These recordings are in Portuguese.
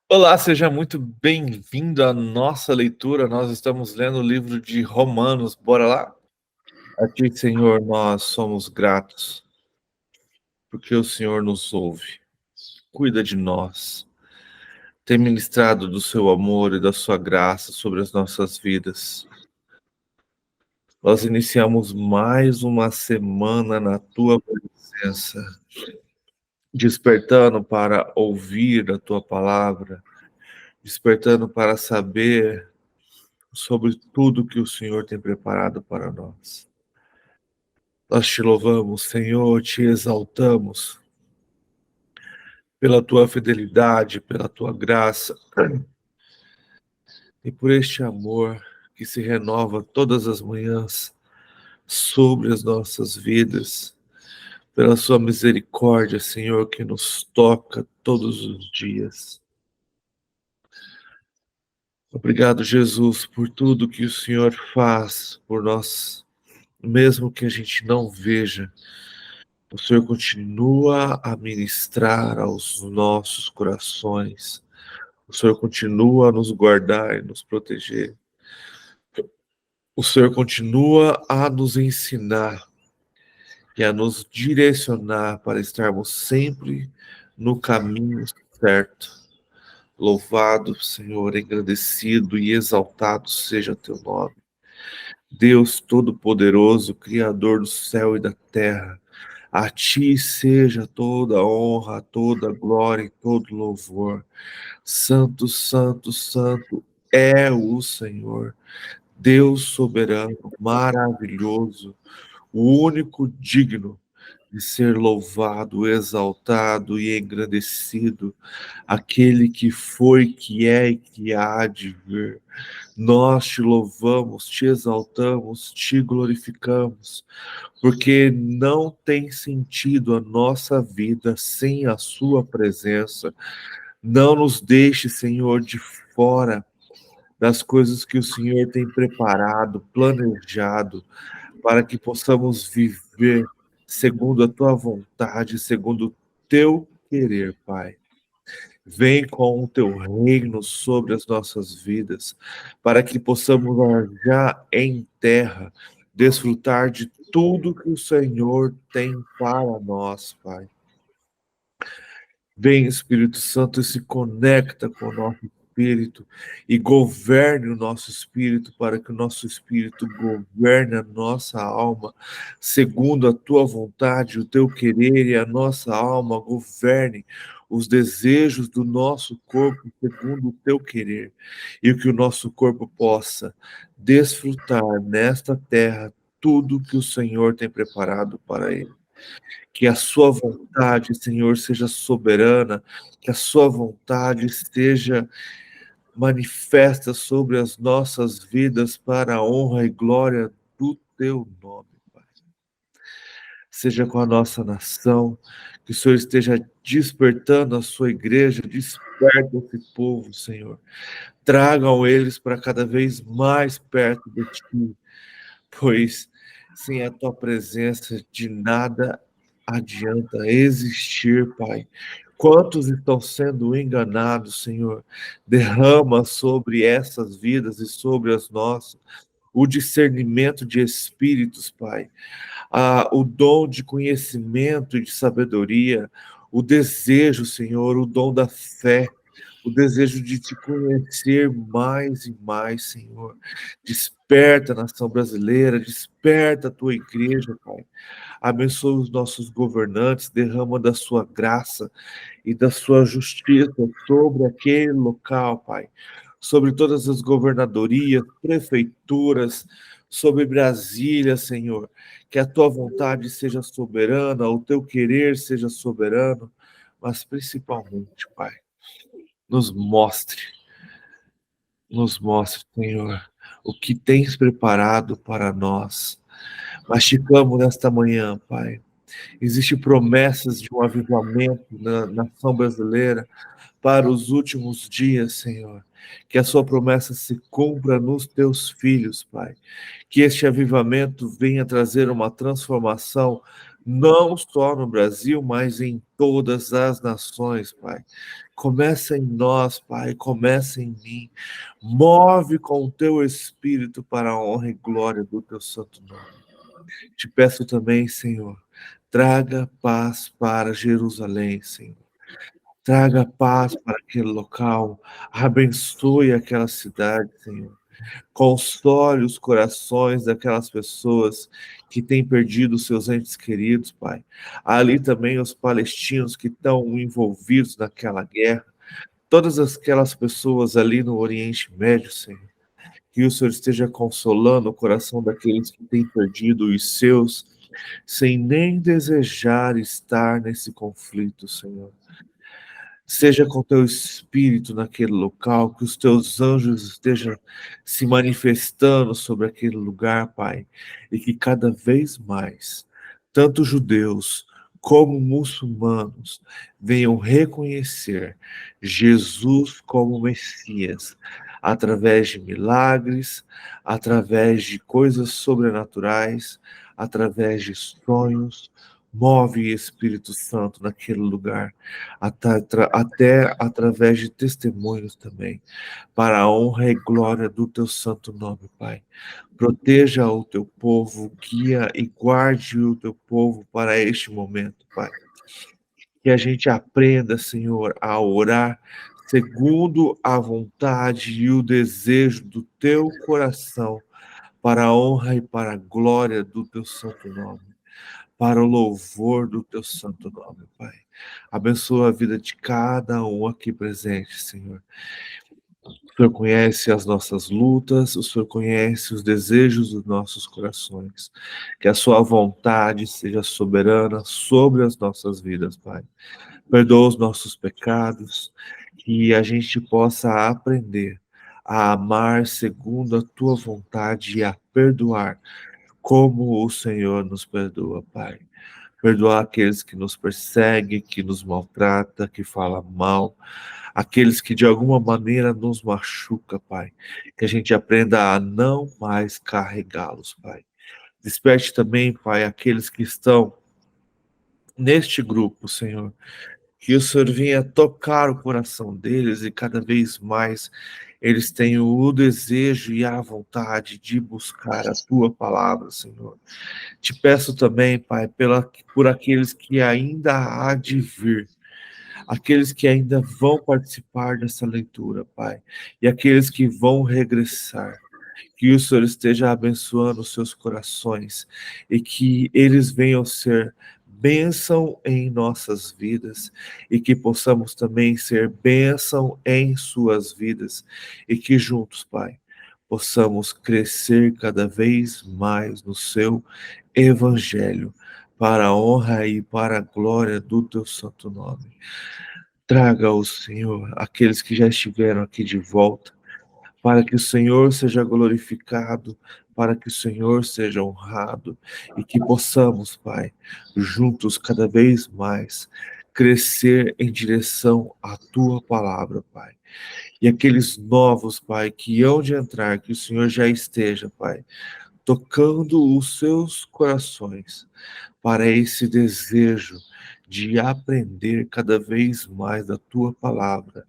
Olá, seja muito bem-vindo à nossa leitura. Nós estamos lendo o livro de Romanos. Bora lá? A Ti, Senhor, nós somos gratos, porque o Senhor nos ouve, cuida de nós, tem ministrado do seu amor e da sua graça sobre as nossas vidas. Nós iniciamos mais uma semana na Tua presença, despertando para ouvir a Tua palavra, despertando para saber sobre tudo que o Senhor tem preparado para nós. Nós te louvamos, Senhor, te exaltamos pela tua fidelidade, pela tua graça e por este amor que se renova todas as manhãs sobre as nossas vidas, pela sua misericórdia, Senhor, que nos toca todos os dias. Obrigado, Jesus, por tudo que o Senhor faz por nós, mesmo que a gente não veja. O Senhor continua a ministrar aos nossos corações. O Senhor continua a nos guardar e nos proteger. O Senhor continua a nos ensinar e a nos direcionar para estarmos sempre no caminho certo. Louvado, Senhor, engrandecido e exaltado seja teu nome. Deus Todo-Poderoso, Criador do céu e da terra, a ti seja toda honra, toda glória e todo louvor. Santo, santo, santo é o Senhor, Deus soberano, maravilhoso, o único digno de ser louvado, exaltado e engrandecido, aquele que foi, que é e que há de vir. Nós te louvamos, te exaltamos, te glorificamos, porque não tem sentido a nossa vida sem a sua presença. Não nos deixe, Senhor, de fora das coisas que o Senhor tem preparado, planejado, para que possamos viver segundo a tua vontade, segundo o teu querer, Pai. Vem com o teu reino sobre as nossas vidas, para que possamos já em terra desfrutar de tudo que o Senhor tem para nós, Pai. Vem, Espírito Santo, e se conecta com o nosso espírito e governe o nosso espírito para que o nosso espírito governe a nossa alma segundo a tua vontade, o teu querer, e a nossa alma governe os desejos do nosso corpo segundo o teu querer, e que o nosso corpo possa desfrutar nesta terra tudo que o Senhor tem preparado para ele. Que a sua vontade, Senhor, seja soberana, que a sua vontade esteja manifesta sobre as nossas vidas para a honra e glória do teu nome, Pai. Seja com a nossa nação, que o Senhor esteja despertando a sua igreja, desperta esse povo, Senhor. Tragam eles para cada vez mais perto de ti, pois sem a tua presença de nada adianta existir, Pai. Quantos estão sendo enganados, Senhor? Derrama sobre essas vidas e sobre as nossas o discernimento de espíritos, Pai. O dom de conhecimento e de sabedoria, o desejo, Senhor, o dom da fé, o desejo de te conhecer mais e mais, Senhor. Desperta a nação brasileira, desperta a tua igreja, Pai. Abençoa os nossos governantes, derrama da sua graça e da sua justiça sobre aquele local, Pai. Sobre todas as governadorias, prefeituras, sobre Brasília, Senhor. Que a tua vontade seja soberana, o teu querer seja soberano, mas principalmente, Pai, nos mostre, Senhor, o que tens preparado para nós. Mastigamos nesta manhã, Pai. Existem promessas de um avivamento na nação brasileira para os últimos dias, Senhor. Que a sua promessa se cumpra nos teus filhos, Pai. Que este avivamento venha trazer uma transformação não só no Brasil, mas em todas as nações, Pai. Começa em nós, Pai, começa em mim. Move com o teu Espírito para a honra e glória do teu santo nome. Te peço também, Senhor, traga paz para Jerusalém, Senhor. Traga paz para aquele local, abençoe aquela cidade, Senhor. Console os corações daquelas pessoas que têm perdido seus entes queridos, Pai. Ali também os palestinos que estão envolvidos naquela guerra, todas aquelas pessoas ali no Oriente Médio, Senhor. Que o Senhor esteja consolando o coração daqueles que têm perdido os seus, sem nem desejar estar nesse conflito, Senhor. Seja com teu espírito naquele local, que os teus anjos estejam se manifestando sobre aquele lugar, Pai, e que cada vez mais, tanto judeus como muçulmanos, venham reconhecer Jesus como Messias, através de milagres, através de coisas sobrenaturais, através de sonhos. Move, Espírito Santo, naquele lugar até através de testemunhos também, para a honra e glória do teu santo nome, Pai. Proteja o teu povo, guia e guarde o teu povo para este momento, Pai. Que a gente aprenda, Senhor, a orar segundo a vontade e o desejo do teu coração, para a honra e para a glória do teu santo nome, para o louvor do teu santo nome, Pai. Abençoa a vida de cada um aqui presente, Senhor. O Senhor conhece as nossas lutas, o Senhor conhece os desejos dos nossos corações. Que a sua vontade seja soberana sobre as nossas vidas, Pai. Perdoa os nossos pecados, que a gente possa aprender a amar segundo a tua vontade e a perdoar como o Senhor nos perdoa, Pai. Perdoar aqueles que nos perseguem, que nos maltrata, que fala mal, aqueles que de alguma maneira nos machuca, Pai. Que a gente aprenda a não mais carregá-los, Pai. Desperte também, Pai, aqueles que estão neste grupo, Senhor. Que o Senhor venha tocar o coração deles e cada vez mais eles tenham o desejo e a vontade de buscar a tua palavra, Senhor. Te peço também, Pai, por aqueles que ainda há de vir, aqueles que ainda vão participar dessa leitura, Pai, e aqueles que vão regressar. Que o Senhor esteja abençoando os seus corações e que eles venham ser bênção em nossas vidas e que possamos também ser bênção em suas vidas e que juntos, Pai, possamos crescer cada vez mais no seu evangelho, para a honra e para a glória do teu santo nome. Traga o Senhor aqueles que já estiveram aqui de volta, para que o Senhor seja glorificado, para que o Senhor seja honrado e que possamos, Pai, juntos cada vez mais crescer em direção à tua palavra, Pai. E aqueles novos, Pai, que hão de entrar, que o Senhor já esteja, Pai, tocando os seus corações para esse desejo de aprender cada vez mais da tua palavra.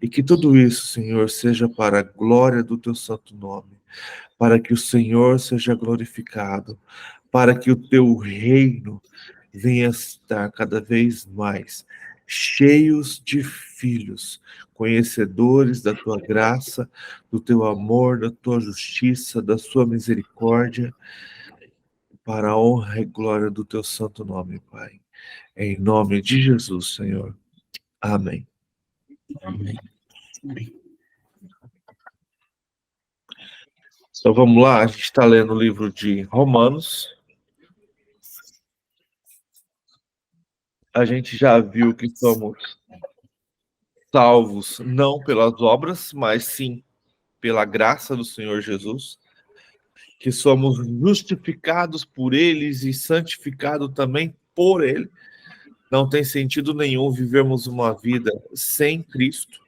E que tudo isso, Senhor, seja para a glória do teu santo nome, para que o Senhor seja glorificado, para que o teu reino venha estar cada vez mais cheios de filhos, conhecedores da tua graça, do teu amor, da tua justiça, da sua misericórdia, para a honra e glória do teu santo nome, Pai. Em nome de Jesus, Senhor. Amém. Amém. Então vamos lá, a gente está lendo o livro de Romanos. A gente já viu que somos salvos não pelas obras, mas sim pela graça do Senhor Jesus, que somos justificados por eles e santificados também por ele. Não tem sentido nenhum vivermos uma vida sem Cristo.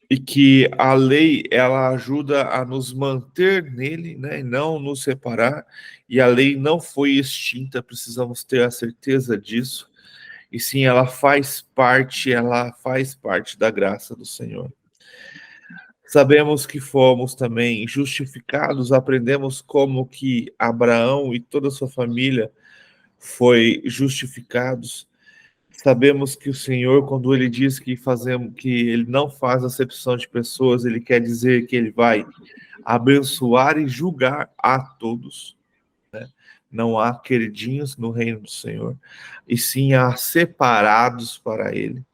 e que a lei ela ajuda a nos manter nele, né, e não nos separar, e a lei não foi extinta, precisamos ter a certeza disso, e sim, ela faz parte da graça do Senhor. Sabemos que fomos também justificados, aprendemos como que Abraão e toda a sua família foi justificados. Sabemos que o Senhor, quando ele diz que ele não faz acepção de pessoas, ele quer dizer que ele vai abençoar e julgar a todos. Não há queridinhos no reino do Senhor, e sim há separados para ele.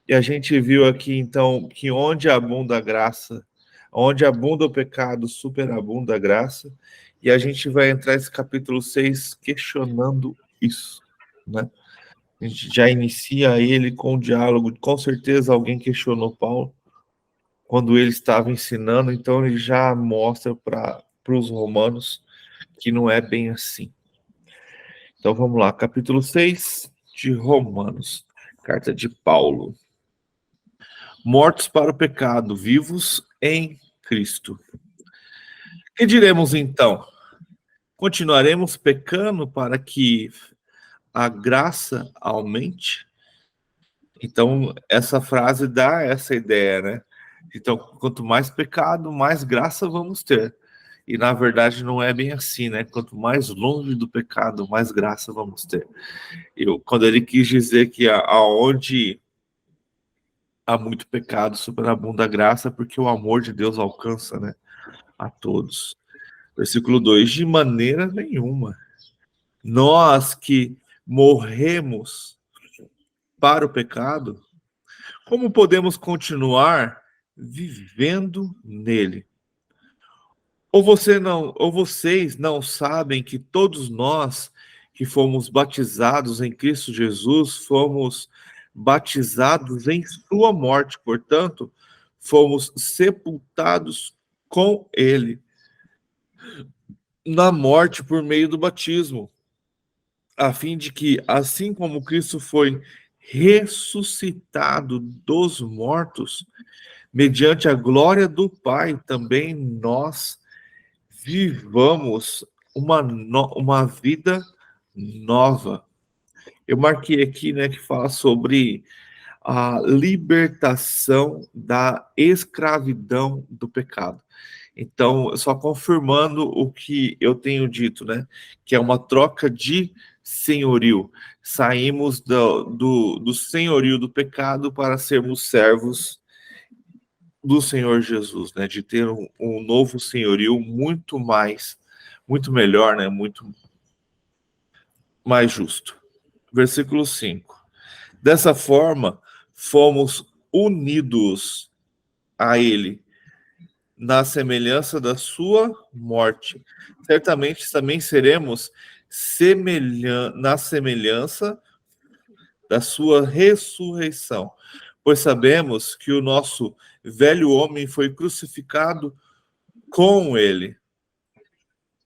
E a gente viu aqui, então, que onde abunda a graça, onde abunda o pecado, superabunda a graça. E a gente vai entrar nesse capítulo 6 questionando isso, né? A gente já inicia ele com o diálogo. Com certeza alguém questionou Paulo quando ele estava ensinando, então ele já mostra para os romanos que não é bem assim. Então vamos lá, capítulo 6 de Romanos, carta de Paulo. Mortos para o pecado, vivos em Cristo. Que diremos então? Continuaremos pecando para que a graça aumente? Então, essa frase dá essa ideia, né? Então, quanto mais pecado, mais graça vamos ter. E, na verdade, não é bem assim, né? Quanto mais longe do pecado, mais graça vamos ter. Quando ele quis dizer que aonde há muito pecado, superabunda a graça, porque o amor de Deus alcança, né, a todos. Versículo 2: de maneira nenhuma. Nós que morremos para o pecado, como podemos continuar vivendo nele? Ou vocês não sabem que todos nós que fomos batizados em Cristo Jesus, fomos batizados em sua morte, portanto, fomos sepultados com ele na morte por meio do batismo, a fim de que, assim como Cristo foi ressuscitado dos mortos, mediante a glória do Pai, também nós vivamos uma vida nova. Eu marquei aqui, né, que fala sobre a libertação da escravidão do pecado. Então, só confirmando o que eu tenho dito, né, que é uma troca de senhorio. Saímos do senhorio do pecado para sermos servos do Senhor Jesus, né, de ter um novo senhorio muito melhor, né, muito mais justo. Versículo 5. Dessa forma, fomos unidos a ele na semelhança da sua morte. Certamente também seremos na semelhança da sua ressurreição, pois sabemos que o nosso velho homem foi crucificado com ele,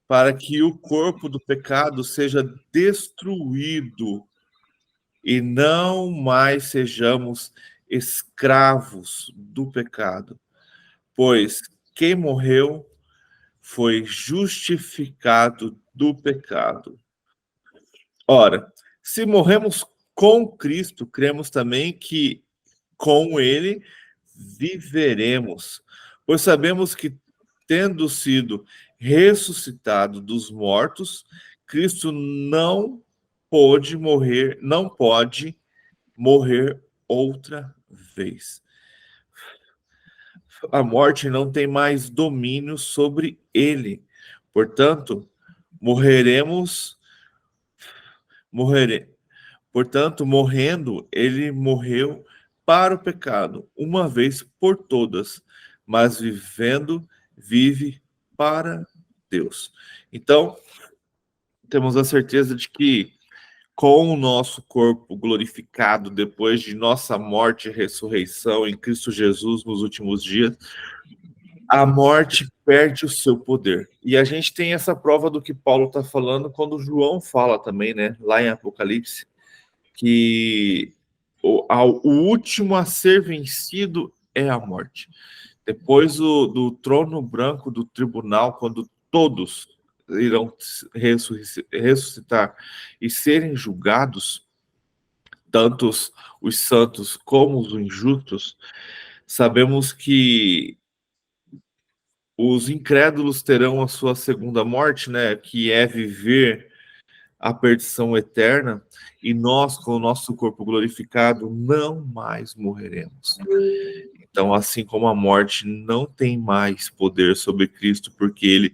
para que o corpo do pecado seja destruído e não mais sejamos escravos do pecado, pois quem morreu foi justificado do pecado. Ora, se morremos com Cristo, cremos também que com ele viveremos, pois sabemos que, tendo sido ressuscitado dos mortos, Cristo não pode morrer outra vez. A morte não tem mais domínio sobre ele. Portanto, morreremos, morrere, portanto, morrendo, ele morreu para o pecado, uma vez por todas, mas vivendo, vive para Deus. Então, temos a certeza de que com o nosso corpo glorificado depois de nossa morte e ressurreição em Cristo Jesus nos últimos dias, a morte perde o seu poder. E a gente tem essa prova do que Paulo está falando quando João fala também, né? Lá em Apocalipse, que o último a ser vencido é a morte. Depois do trono branco do tribunal, quando todos irão ressuscitar e serem julgados, tanto os santos como os injustos, sabemos que os incrédulos terão a sua segunda morte, né, que é viver a perdição eterna, e nós, com o nosso corpo glorificado, não mais morreremos. Então, assim como a morte não tem mais poder sobre Cristo, porque ele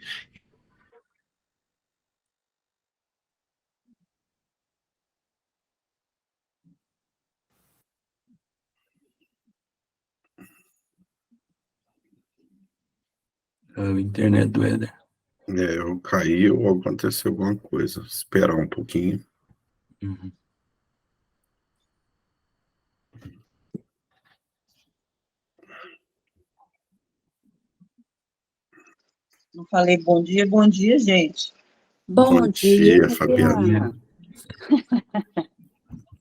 A internet do Éder. Eu caí ou aconteceu alguma coisa. Esperar um pouquinho. Uhum. Não falei bom dia, gente. Bom dia, Fabiana.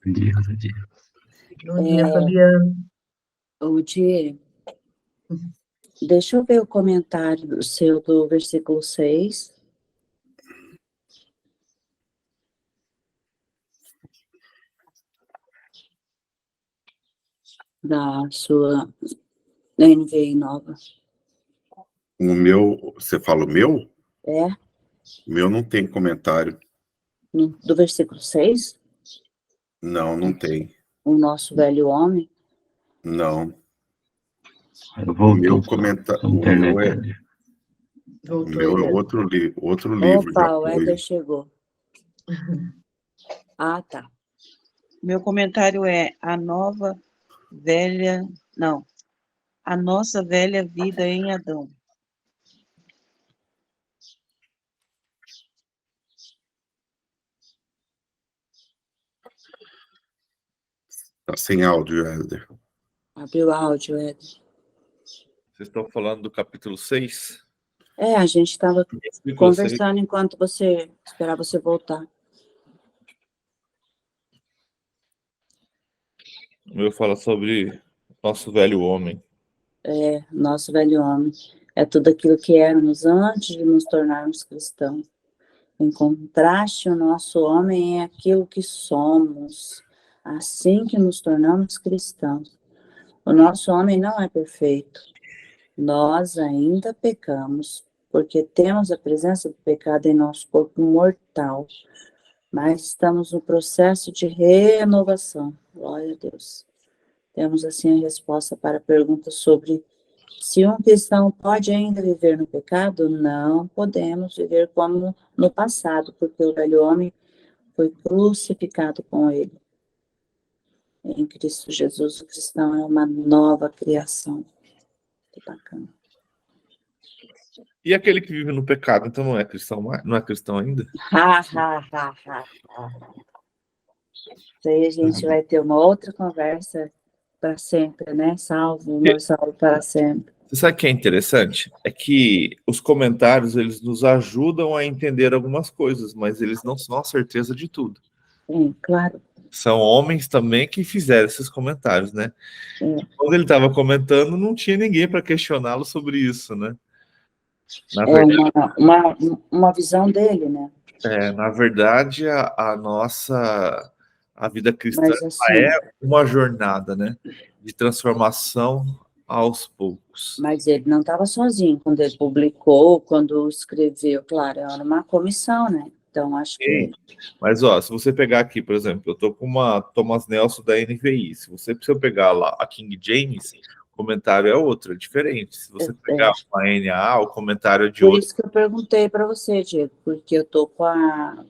Bom dia, bom dia. Bom dia, Fabiana. O Di, deixa eu ver o comentário do seu do versículo 6. Da sua NVI nova. O meu, você fala o meu? É? O meu não tem comentário. Do versículo 6? Não, não tem. O nosso velho homem. Não. Voltou, O meu comentário. O meu é, o meu é outro livro de Opa, o apoio. Éder chegou. Ah, tá. Meu comentário é a nossa velha vida em Adão. Tá sem áudio, Éder. Abriu o áudio, Éder. Vocês estão falando do capítulo 6? É, a gente estava conversando enquanto você esperava você voltar. O meu fala sobre nosso velho homem. É, nosso velho homem. É tudo aquilo que éramos antes de nos tornarmos cristãos. Em contraste, o nosso homem é aquilo que somos, assim que nos tornamos cristãos. O nosso homem não é perfeito. Nós ainda pecamos, porque temos a presença do pecado em nosso corpo mortal, mas estamos no processo de renovação. Glória a Deus. Temos, assim, a resposta para a pergunta sobre se um cristão pode ainda viver no pecado. Não podemos viver como no passado, porque o velho homem foi crucificado com ele. Em Cristo Jesus, o cristão é uma nova criação. Que bacana. E aquele que vive no pecado, então não é cristão, não é cristão ainda? Isso aí a gente vai ter uma outra conversa para sempre, né? Salvo, meu salvo para sempre. Você sabe o que é interessante? É que os comentários, eles nos ajudam a entender algumas coisas, mas eles não são a certeza de tudo. Sim, claro. São homens também que fizeram esses comentários, né? É. Quando ele estava comentando, não tinha ninguém para questioná-lo sobre isso, né? Na É verdade, uma visão dele, né? na verdade, a vida cristã Mas, assim, é uma jornada, né? De transformação aos poucos. mas ele não estava sozinho quando ele publicou, quando escreveu, claro, era uma comissão, né? Então, acho que... Mas, ó, se você pegar aqui, por exemplo, eu tô com uma Thomas Nelson da NVI. Se eu pegar lá a King James, o comentário é outro, é diferente. Se você pegar uma NAA, o comentário é de Por outro. isso que eu perguntei para você, Diego, porque eu tô com a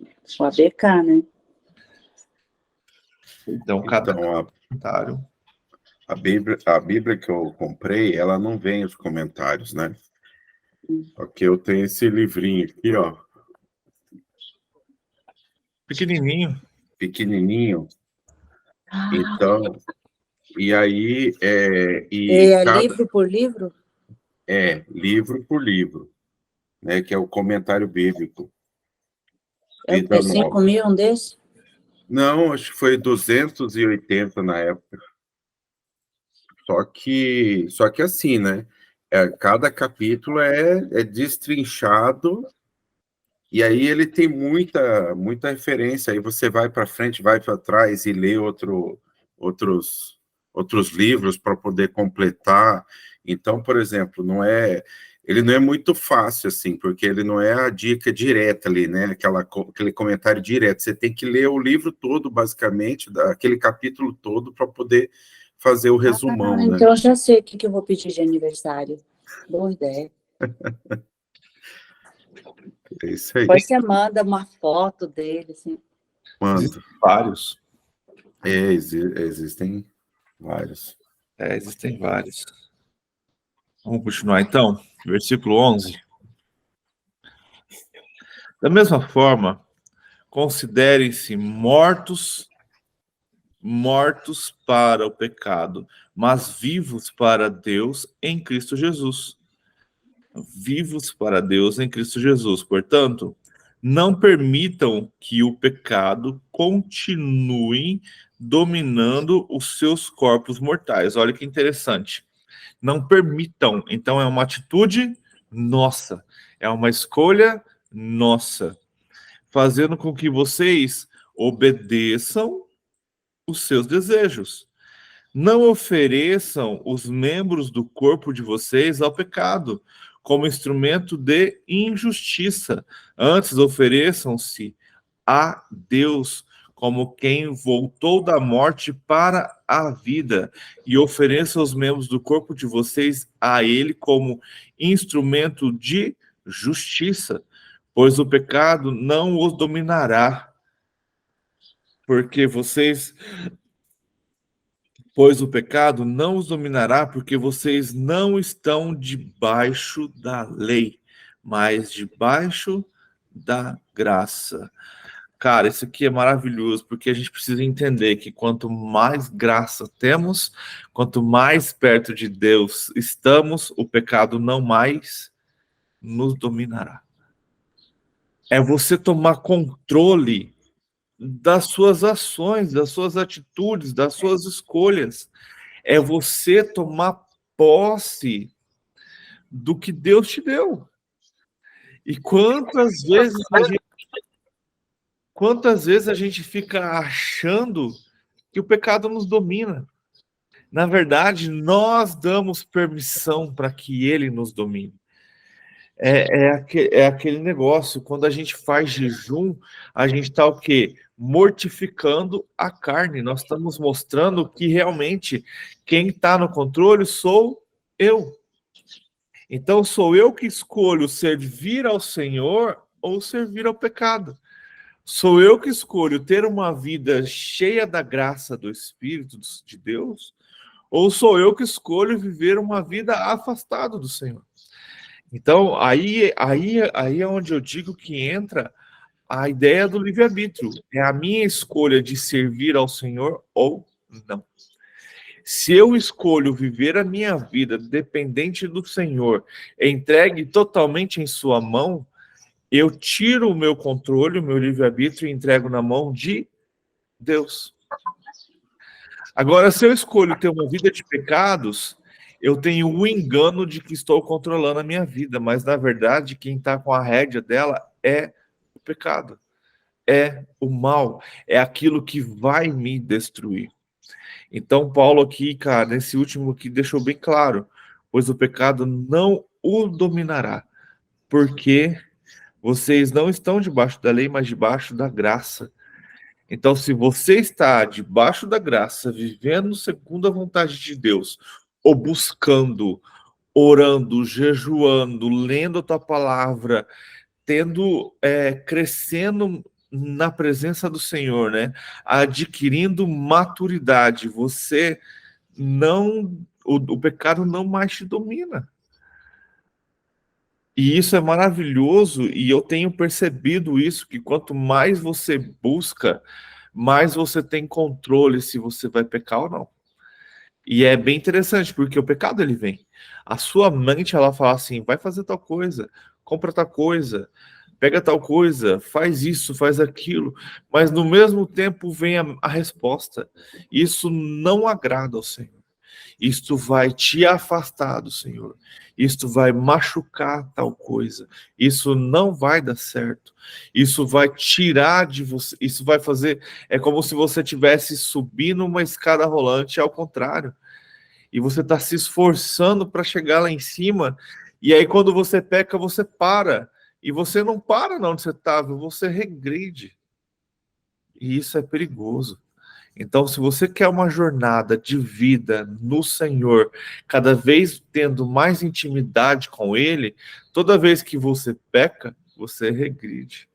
BK, né? Então, cada comentário... A Bíblia que eu comprei, ela não vem os comentários, né? Porque eu tenho esse livrinho aqui, ó. Pequenininho. Pequenininho. Então, e aí... Livro por livro? É, livro por livro, né? Que é o comentário bíblico. É o que? 5 mil um desse? Não, acho que foi 280 na época. Só que assim, né? Cada capítulo é destrinchado, e aí ele tem muita referência. Aí você vai para frente, vai para trás e lê outros livros para poder completar. Então, por exemplo, ele não é muito fácil, assim, porque ele não é a dica direta ali, né? Aquele comentário direto. Você tem que ler o livro todo, basicamente, aquele capítulo todo, para poder fazer o resumão, né? Então eu já sei o que eu vou pedir de aniversário. Boa ideia. É isso aí. Depois você manda uma foto dele, assim. Manda. Existem vários. Existem vários. Existem vários. Vamos continuar então. Versículo 11. Da mesma forma, considerem-se mortos para o pecado, mas vivos para Deus em Cristo Jesus. Vivos para Deus em Cristo Jesus. Portanto, não permitam que o pecado continue dominando os seus corpos mortais. Olha que interessante. Não permitam. Então, é uma atitude nossa. É uma escolha nossa. Fazendo com que vocês obedeçam os seus desejos. Não ofereçam os membros do corpo de vocês ao pecado, como instrumento de injustiça. Antes, ofereçam-se a Deus como quem voltou da morte para a vida, e ofereçam os membros do corpo de vocês a Ele como instrumento de justiça, pois o pecado não os dominará, pois o pecado não os dominará, porque vocês não estão debaixo da lei, mas debaixo da graça. Cara, isso aqui é maravilhoso, porque a gente precisa entender que quanto mais graça temos, quanto mais perto de Deus estamos, o pecado não mais nos dominará. É você tomar controle das suas ações, das suas atitudes, das suas escolhas. É você tomar posse do que Deus te deu. E quantas vezes a gente fica achando que o pecado nos domina? Na verdade, nós damos permissão para que ele nos domine. É aquele negócio, quando a gente faz jejum, a gente está o quê? Mortificando a carne. Nós estamos mostrando que realmente quem está no controle sou eu. Então sou eu que escolho servir ao Senhor ou servir ao pecado. Sou eu que escolho ter uma vida cheia da graça do Espírito de Deus, ou sou eu que escolho viver uma vida afastada do Senhor? Então, aí é onde eu digo que entra a ideia do livre-arbítrio. É a minha escolha de servir ao Senhor ou não. Se eu escolho viver a minha vida dependente do Senhor, entregue totalmente em sua mão, eu tiro o meu controle, o meu livre-arbítrio e entrego na mão de Deus. Agora, se eu escolho ter uma vida de pecados, eu tenho o engano de que estou controlando a minha vida, mas na verdade quem está com a rédea dela é o pecado, é o mal, é aquilo que vai me destruir. Então Paulo aqui, cara, nesse último aqui deixou bem claro, pois o pecado não o dominará, porque vocês não estão debaixo da lei, mas debaixo da graça. Então, se você está debaixo da graça, vivendo segundo a vontade de Deus, ou buscando, orando, jejuando, lendo a tua palavra, crescendo na presença do Senhor, né? Adquirindo maturidade, você o pecado não mais te domina. E isso é maravilhoso, e eu tenho percebido isso, que quanto mais você busca, mais você tem controle se você vai pecar ou não. E é bem interessante, porque o pecado ele vem. A sua mente, ela fala assim, vai fazer tal coisa, compra tal coisa, pega tal coisa, faz isso, faz aquilo. Mas no mesmo tempo vem a resposta. Isso não agrada ao Senhor. Isto vai te afastar do Senhor. Isto vai machucar tal coisa. Isso não vai dar certo. Isso vai tirar de você. Isso vai fazer. É como se você estivesse subindo uma escada rolante, ao contrário. E você está se esforçando para chegar lá em cima. E aí, quando você peca, você para. E você não para onde você estava, você regride. E isso é perigoso. Então, se você quer uma jornada de vida no Senhor, cada vez tendo mais intimidade com Ele, toda vez que você peca, você regride.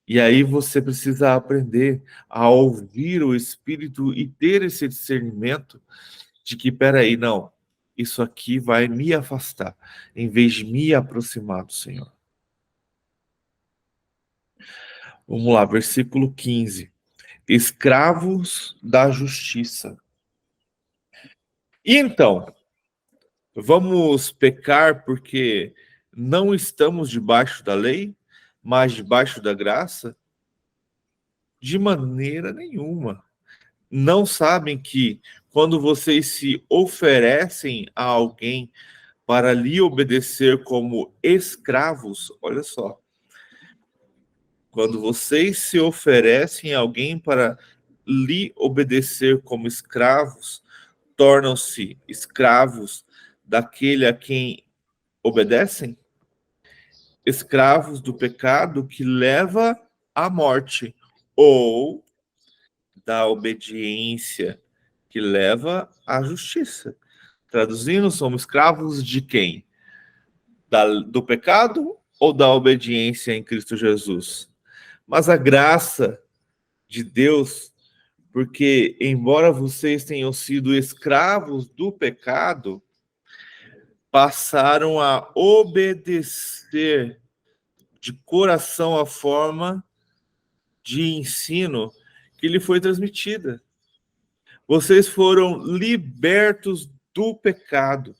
E aí você precisa aprender a ouvir o Espírito e ter esse discernimento de que, peraí, não, isso aqui vai me afastar, em vez de me aproximar do Senhor. Vamos lá, versículo 15. Escravos da justiça. E então, vamos pecar porque não estamos debaixo da lei, mas debaixo da graça? De maneira nenhuma. Não sabem que quando vocês se oferecem a alguém para lhe obedecer como escravos, olha só, quando vocês se oferecem a alguém para lhe obedecer como escravos, tornam-se escravos daquele a quem obedecem? Escravos do pecado que leva à morte, ou da obediência que leva à justiça. Traduzindo, somos escravos de quem? Do pecado ou da obediência em Cristo Jesus? Mas a graça de Deus, porque embora vocês tenham sido escravos do pecado, passaram a obedecer de coração a forma de ensino que lhe foi transmitida. Vocês foram libertos do pecado,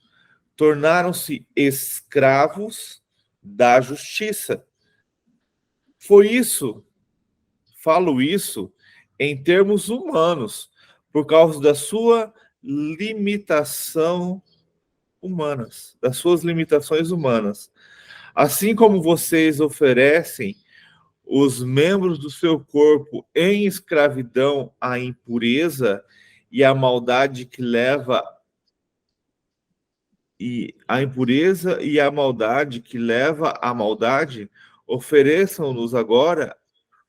tornaram-se escravos da justiça. Foi isso, falo isso em termos humanos, por causa da sua limitação humanas, das suas limitações humanas. Assim como vocês oferecem os membros do seu corpo em escravidão à impureza e à maldade que leva à maldade, ofereçam-nos agora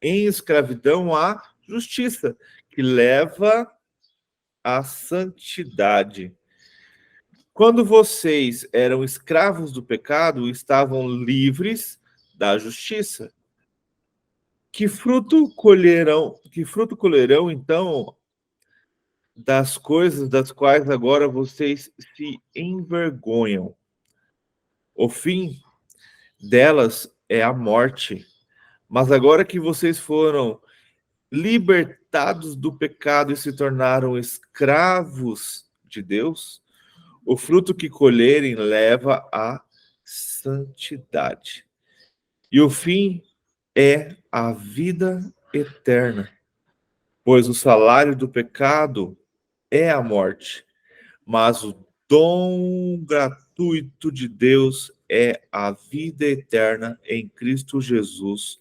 em escravidão à justiça, que leva à santidade. Quando vocês eram escravos do pecado, estavam livres da justiça. Que fruto colherão, então, das coisas das quais agora vocês se envergonham? O fim delas é a morte. Mas agora que vocês foram libertados do pecado e se tornaram escravos de Deus, o fruto que colherem leva à santidade. E o fim é a vida eterna, pois o salário do pecado é a morte, mas o dom gratuito de Deus é a vida eterna em Cristo Jesus,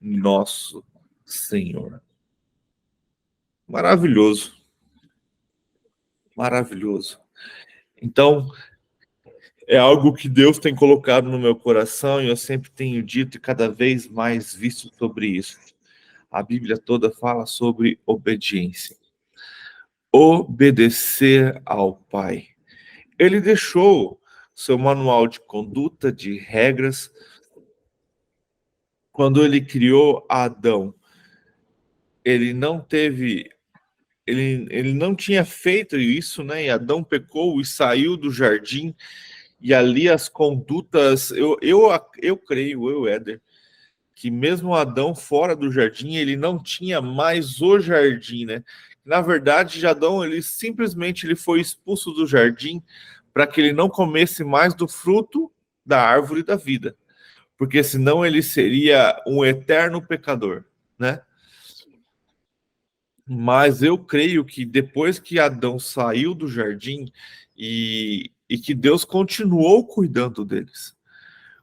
nosso Senhor. Maravilhoso. Maravilhoso. Então, é algo que Deus tem colocado no meu coração e eu sempre tenho dito e cada vez mais visto sobre isso. A Bíblia toda fala sobre obediência. Obedecer ao Pai. Ele deixou seu manual de conduta, de regras, quando ele criou Adão. Ele não tinha feito isso, né? E Adão pecou e saiu do jardim. E ali as condutas, eu creio, Éder, que mesmo Adão fora do jardim, ele não tinha mais o jardim, né? Na verdade, Adão, ele foi expulso do jardim para que ele não comesse mais do fruto da árvore da vida, porque senão ele seria um eterno pecador, né? Mas eu creio que depois que Adão saiu do jardim e que Deus continuou cuidando deles,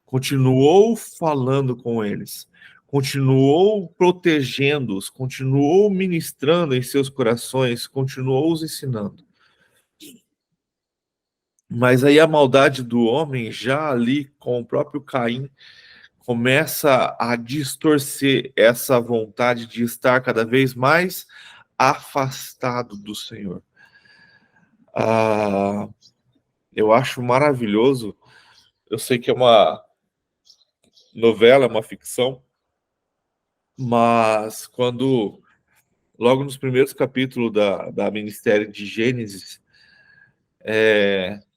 continuou falando com eles, continuou protegendo-os, continuou ministrando em seus corações, continuou os ensinando. Mas aí a maldade do homem, já ali com o próprio Caim, começa a distorcer essa vontade de estar cada vez mais afastado do Senhor. Eu acho maravilhoso. Eu sei que é uma novela, é uma ficção, mas quando, logo nos primeiros capítulos da minissérie de Gênesis,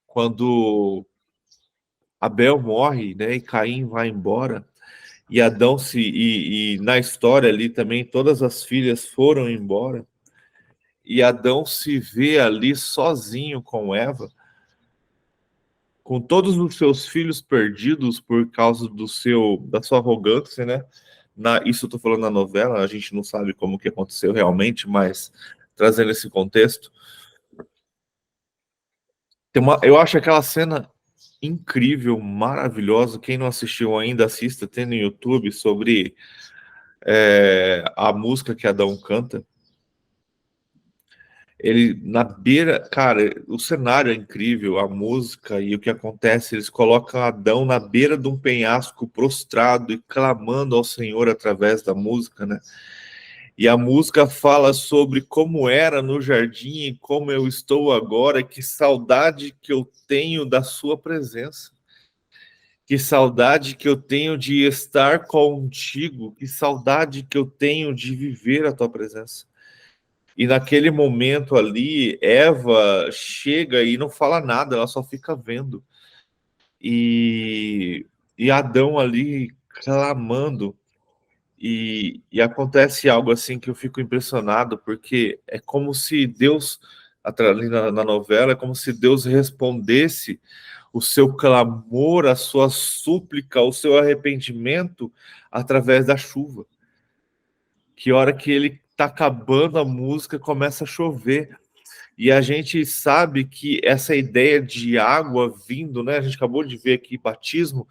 quando Abel morre, né, e Caim vai embora, e Adão e na história ali também todas as filhas foram embora, e Adão se vê ali sozinho com Eva, com todos os seus filhos perdidos por causa da sua arrogância, né? Isso eu estou falando na novela, a gente não sabe como que aconteceu realmente, mas trazendo esse contexto, eu acho aquela cena incrível, maravilhosa. Quem não assistiu ainda, assista, tem no YouTube, sobre a música que Adão canta. Ele na beira, cara, o cenário é incrível, a música e o que acontece, eles colocam Adão na beira de um penhasco prostrado e clamando ao Senhor através da música, né? E a música fala sobre como era no jardim e como eu estou agora, que saudade que eu tenho da sua presença. Que saudade que eu tenho de estar contigo, que saudade que eu tenho de viver a tua presença. E naquele momento ali, Eva chega e não fala nada, ela só fica vendo. E Adão ali clamando. E acontece algo assim que eu fico impressionado, porque é como se Deus, ali na novela, é como se Deus respondesse o seu clamor, a sua súplica, o seu arrependimento através da chuva. Que hora que ele está acabando a música, começa a chover. E a gente sabe que essa ideia de água vindo, né? A gente acabou de ver aqui, batismo,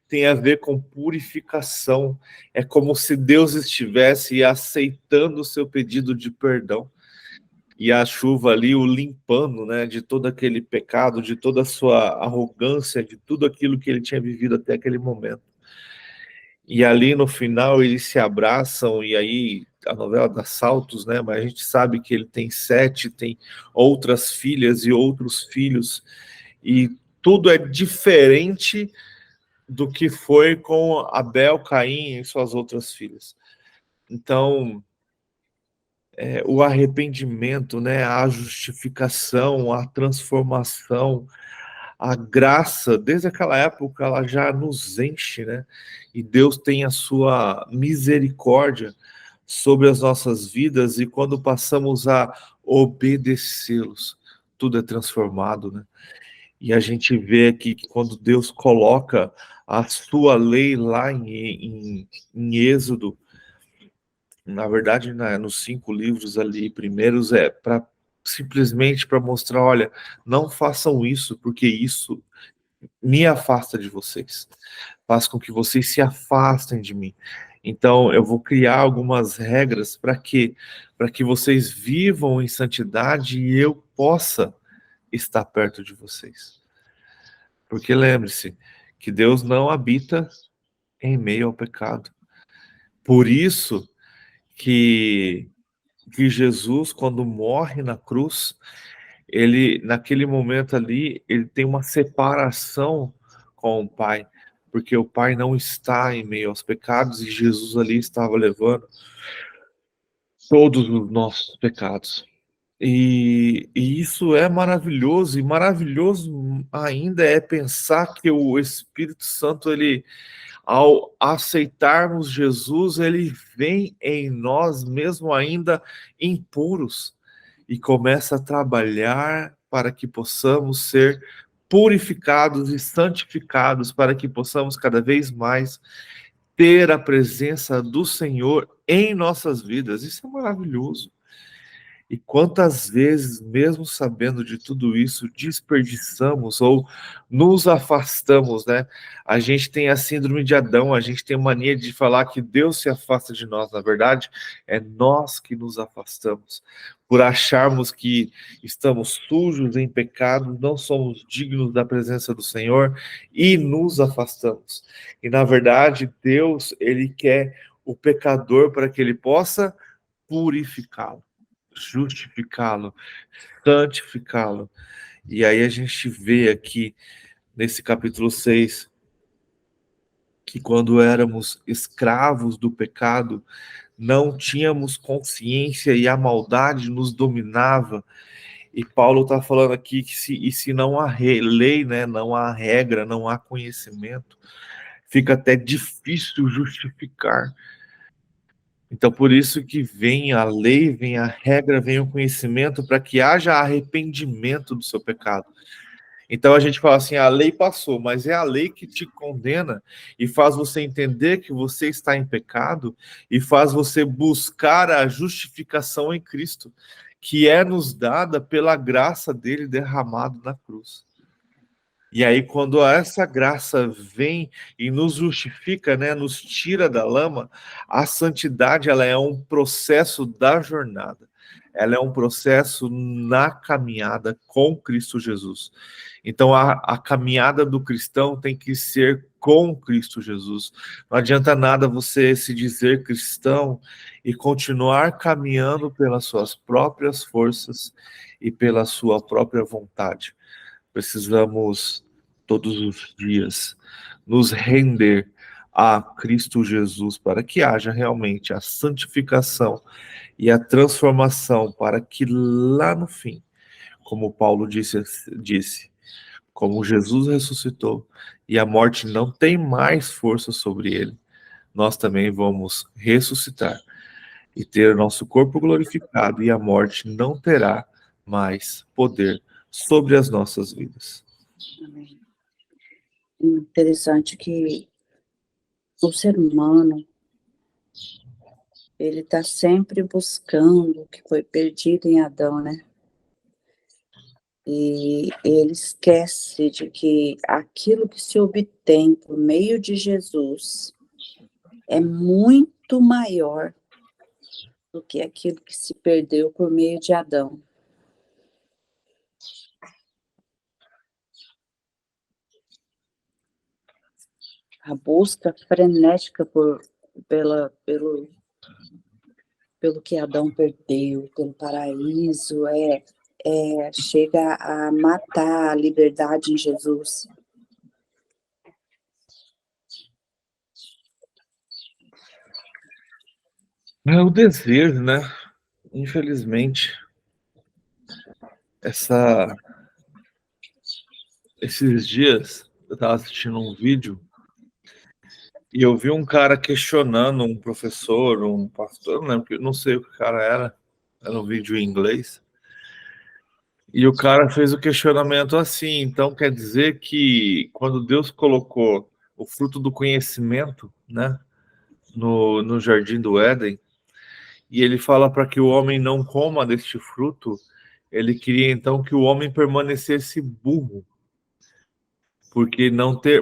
tem a ver com purificação. É como se Deus estivesse aceitando o seu pedido de perdão. E a chuva ali o limpando, né? De todo aquele pecado, de toda a sua arrogância, de tudo aquilo que ele tinha vivido até aquele momento. E ali no final eles se abraçam, e aí a novela dá saltos, né? Mas a gente sabe que ele tem 7, tem outras filhas e outros filhos, e tudo é diferente do que foi com Abel, Caim e suas outras filhas. Então, o arrependimento, né? A justificação, a transformação, a graça, desde aquela época, ela já nos enche, né? E Deus tem a sua misericórdia sobre as nossas vidas, e quando passamos a obedecê-los, tudo é transformado, né? E a gente vê aqui que quando Deus coloca a sua lei lá em Êxodo, na verdade, nos 5 livros ali primeiros, simplesmente para mostrar, olha, não façam isso, porque isso me afasta de vocês, faz com que vocês se afastem de mim. Então, eu vou criar algumas regras para que vocês vivam em santidade e eu possa estar perto de vocês. Porque lembre-se que Deus não habita em meio ao pecado. Por isso que Jesus, quando morre na cruz, ele, naquele momento ali, ele tem uma separação com o Pai, porque o Pai não está em meio aos pecados e Jesus ali estava levando todos os nossos pecados. E isso é maravilhoso, e maravilhoso ainda é pensar que o Espírito Santo, ele, ao aceitarmos Jesus, ele vem em nós mesmo ainda impuros e começa a trabalhar para que possamos ser purificados e santificados, para que possamos cada vez mais ter a presença do Senhor em nossas vidas. Isso é maravilhoso. E quantas vezes, mesmo sabendo de tudo isso, desperdiçamos ou nos afastamos, né? A gente tem a síndrome de Adão, a gente tem mania de falar que Deus se afasta de nós. Na verdade, é nós que nos afastamos, por acharmos que estamos sujos em pecado, não somos dignos da presença do Senhor e nos afastamos. E, na verdade, Deus, ele quer o pecador para que ele possa purificá-lo, justificá-lo, santificá-lo. E aí a gente vê aqui nesse capítulo 6 que quando éramos escravos do pecado, não tínhamos consciência e a maldade nos dominava. E Paulo está falando aqui que se não há lei, né, não há regra, não há conhecimento, fica até difícil justificar. Então, por isso que vem a lei, vem a regra, vem o conhecimento, para que haja arrependimento do seu pecado. Então, a gente fala assim, a lei passou, mas é a lei que te condena e faz você entender que você está em pecado e faz você buscar a justificação em Cristo, que é nos dada pela graça dele derramado na cruz. E aí, quando essa graça vem e nos justifica, né, nos tira da lama, a santidade, ela é um processo da jornada. Ela é um processo na caminhada com Cristo Jesus. Então, a caminhada do cristão tem que ser com Cristo Jesus. Não adianta nada você se dizer cristão e continuar caminhando pelas suas próprias forças e pela sua própria vontade. Precisamos, todos os dias, nos render a Cristo Jesus para que haja realmente a santificação e a transformação, para que lá no fim, como Paulo disse, como Jesus ressuscitou e a morte não tem mais força sobre ele, nós também vamos ressuscitar e ter nosso corpo glorificado, e a morte não terá mais poder sobre as nossas vidas. Amém. Interessante que o ser humano, ele está sempre buscando o que foi perdido em Adão, né? E ele esquece de que aquilo que se obtém por meio de Jesus é muito maior do que aquilo que se perdeu por meio de Adão. A busca frenética pelo que Adão perdeu, pelo paraíso, chega a matar a liberdade em Jesus. É o desejo, né? Infelizmente, esses dias eu estava assistindo um vídeo e eu vi um cara questionando um professor, um pastor, não sei o que o cara era um vídeo em inglês, e o cara fez o questionamento assim: então quer dizer que quando Deus colocou o fruto do conhecimento, né, no jardim do Éden, e ele fala para que o homem não coma deste fruto, ele queria então que o homem permanecesse burro,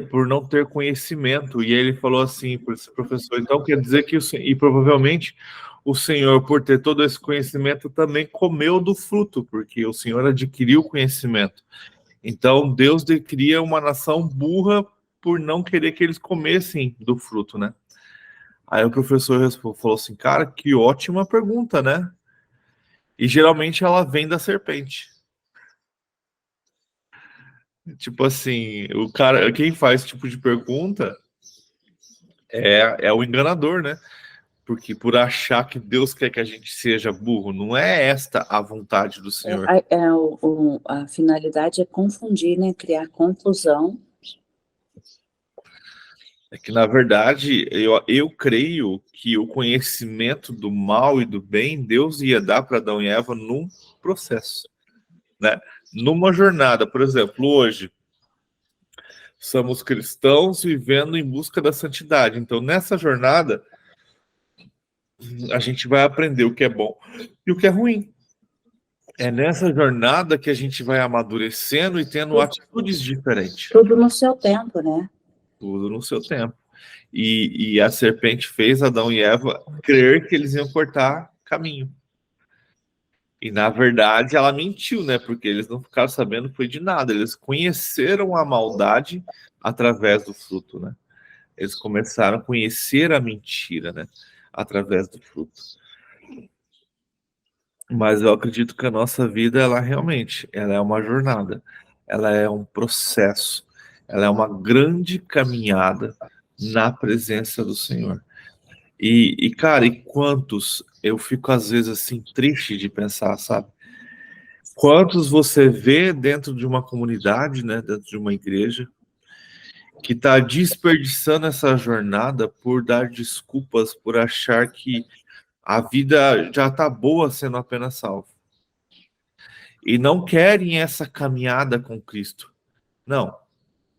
por não ter conhecimento. E ele falou assim para esse professor: então quer dizer que provavelmente o Senhor, por ter todo esse conhecimento, também comeu do fruto, porque o Senhor adquiriu conhecimento. Então Deus cria uma nação burra por não querer que eles comessem do fruto, né? Aí o professor falou assim: cara, que ótima pergunta, né? E geralmente ela vem da serpente. Tipo assim, o cara, quem faz esse tipo de pergunta é o enganador, né? Porque por achar que Deus quer que a gente seja burro, não é esta a vontade do Senhor. A finalidade é confundir, né? Criar confusão. É que, na verdade, eu creio que o conhecimento do mal e do bem, Deus ia dar para Adão e Eva num processo, né? Numa jornada. Por exemplo, hoje, somos cristãos vivendo em busca da santidade. Então, nessa jornada, a gente vai aprender o que é bom e o que é ruim. É nessa jornada que a gente vai amadurecendo e tendo atitudes diferentes. Tudo no seu tempo, né? Tudo no seu tempo. E a serpente fez Adão e Eva crer que eles iam cortar caminho. E, na verdade, ela mentiu, né? Porque eles não ficaram sabendo foi de nada. Eles conheceram a maldade através do fruto, né? Eles começaram a conhecer a mentira, né? Através do fruto. Mas eu acredito que a nossa vida, ela realmente, ela é uma jornada. Ela é um processo. Ela é uma grande caminhada na presença do Senhor. Cara, e quantos, eu fico às vezes assim, triste de pensar, sabe? Quantos você vê dentro de uma comunidade, né, dentro de uma igreja, que está desperdiçando essa jornada por dar desculpas, por achar que a vida já está boa sendo apenas salvo. E não querem essa caminhada com Cristo. Não.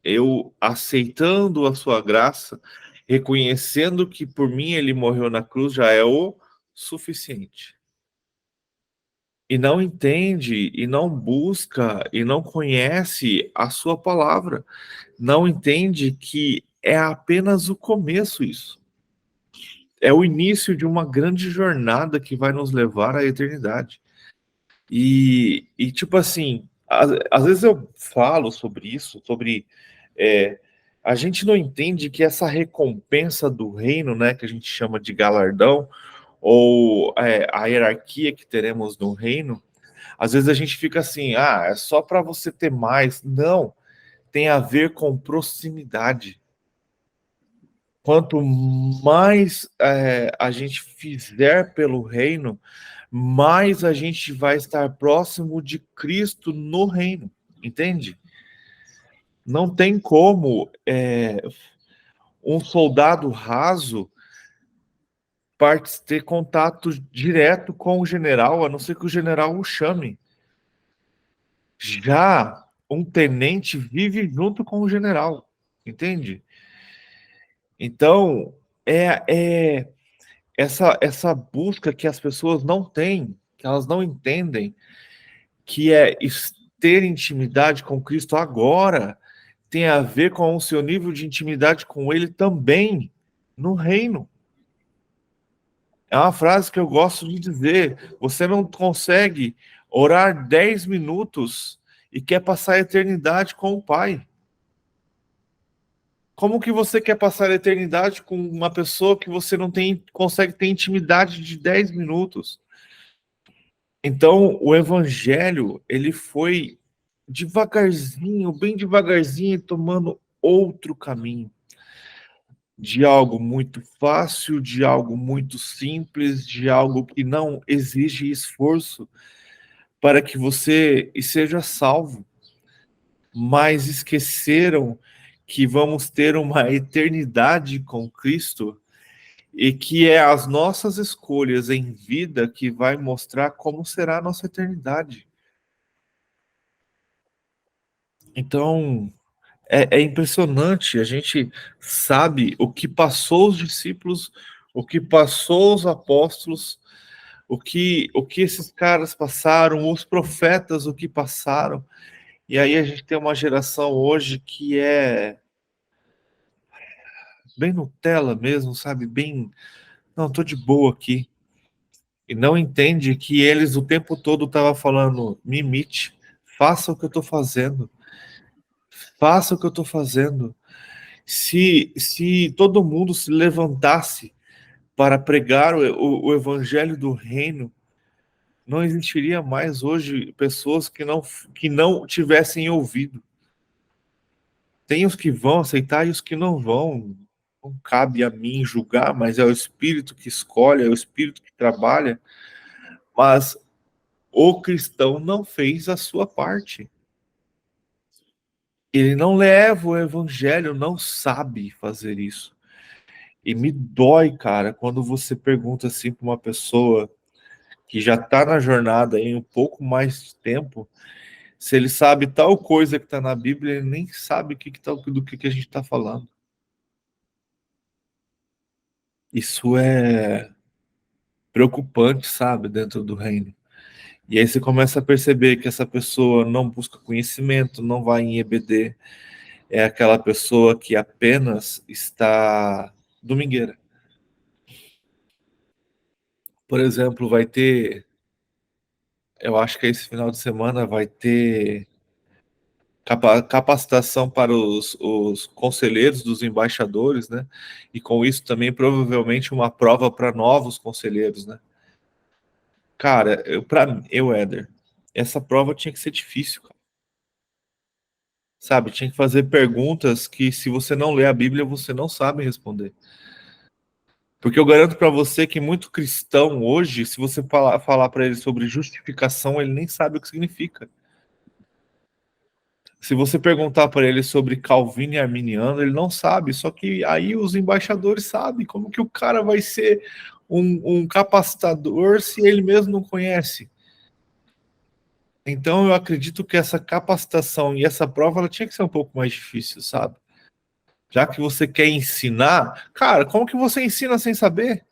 Eu aceitando a sua graça, reconhecendo que por mim ele morreu na cruz, já é o suficiente. E não entende, e não busca, e não conhece a sua palavra. Não entende que é apenas o começo isso. É o início de uma grande jornada que vai nos levar à eternidade. E tipo assim, às vezes eu falo sobre isso, sobre... a gente não entende que essa recompensa do reino, né, que a gente chama de galardão, ou a hierarquia que teremos no reino, às vezes a gente fica assim, é só para você ter mais. Não, tem a ver com proximidade. Quanto mais a gente fizer pelo reino, mais a gente vai estar próximo de Cristo no reino, entende? Não tem como um soldado raso ter contato direto com o general, a não ser que o general o chame. Já um tenente vive junto com o general, entende? Então, essa busca que as pessoas não têm, que elas não entendem, que é ter intimidade com Cristo agora, tem a ver com o seu nível de intimidade com Ele também no reino. É uma frase que eu gosto de dizer: você não consegue orar 10 minutos e quer passar a eternidade com o Pai. Como que você quer passar a eternidade com uma pessoa que você não consegue ter intimidade de 10 minutos? Então, o evangelho, ele foi devagarzinho, bem devagarzinho, tomando outro caminho. De algo muito fácil, de algo muito simples, de algo que não exige esforço para que você seja salvo. Mas esqueceram que vamos ter uma eternidade com Cristo e que é as nossas escolhas em vida que vai mostrar como será a nossa eternidade. Então, é impressionante, a gente sabe o que passou os discípulos, o que passou os apóstolos, o que esses caras passaram, os profetas, o que passaram. E aí a gente tem uma geração hoje que é bem Nutella mesmo, sabe? Bem, não, tô de boa aqui. E não entende que eles o tempo todo estavam falando, me imite, faça o que eu estou fazendo. Faça o que eu estou fazendo. Se todo mundo se levantasse para pregar o evangelho do reino, não existiria mais hoje pessoas que não tivessem ouvido. Tem os que vão aceitar e os que não vão. Não cabe a mim julgar, mas é o Espírito que escolhe, é o Espírito que trabalha. Mas o cristão não fez a sua parte. Ele não leva o evangelho, não sabe fazer isso. E me dói, cara, quando você pergunta assim para uma pessoa que já está na jornada em um pouco mais de tempo, se ele sabe tal coisa que está na Bíblia, ele nem sabe do que a gente está falando. Isso é preocupante, sabe, dentro do reino. E aí você começa a perceber que essa pessoa não busca conhecimento, não vai em EBD, é aquela pessoa que apenas está domingueira. Por exemplo, vai ter, eu acho que esse final de semana vai ter capacitação para os conselheiros dos embaixadores, né? E com isso também provavelmente uma prova para novos conselheiros, né? Cara, Éder, essa prova tinha que ser difícil, cara. Sabe, tinha que fazer perguntas que, se você não lê a Bíblia, você não sabe responder. Porque eu garanto para você que muito cristão hoje, se você falar para ele sobre justificação, ele nem sabe o que significa. Se você perguntar para ele sobre Calvino e Arminiano, ele não sabe. Só que aí os embaixadores sabem. Como que o cara vai ser um capacitador se ele mesmo não conhece? Então eu acredito que essa capacitação e essa prova ela tinha que ser um pouco mais difícil, sabe? Já que você quer ensinar, cara, como que você ensina sem saber?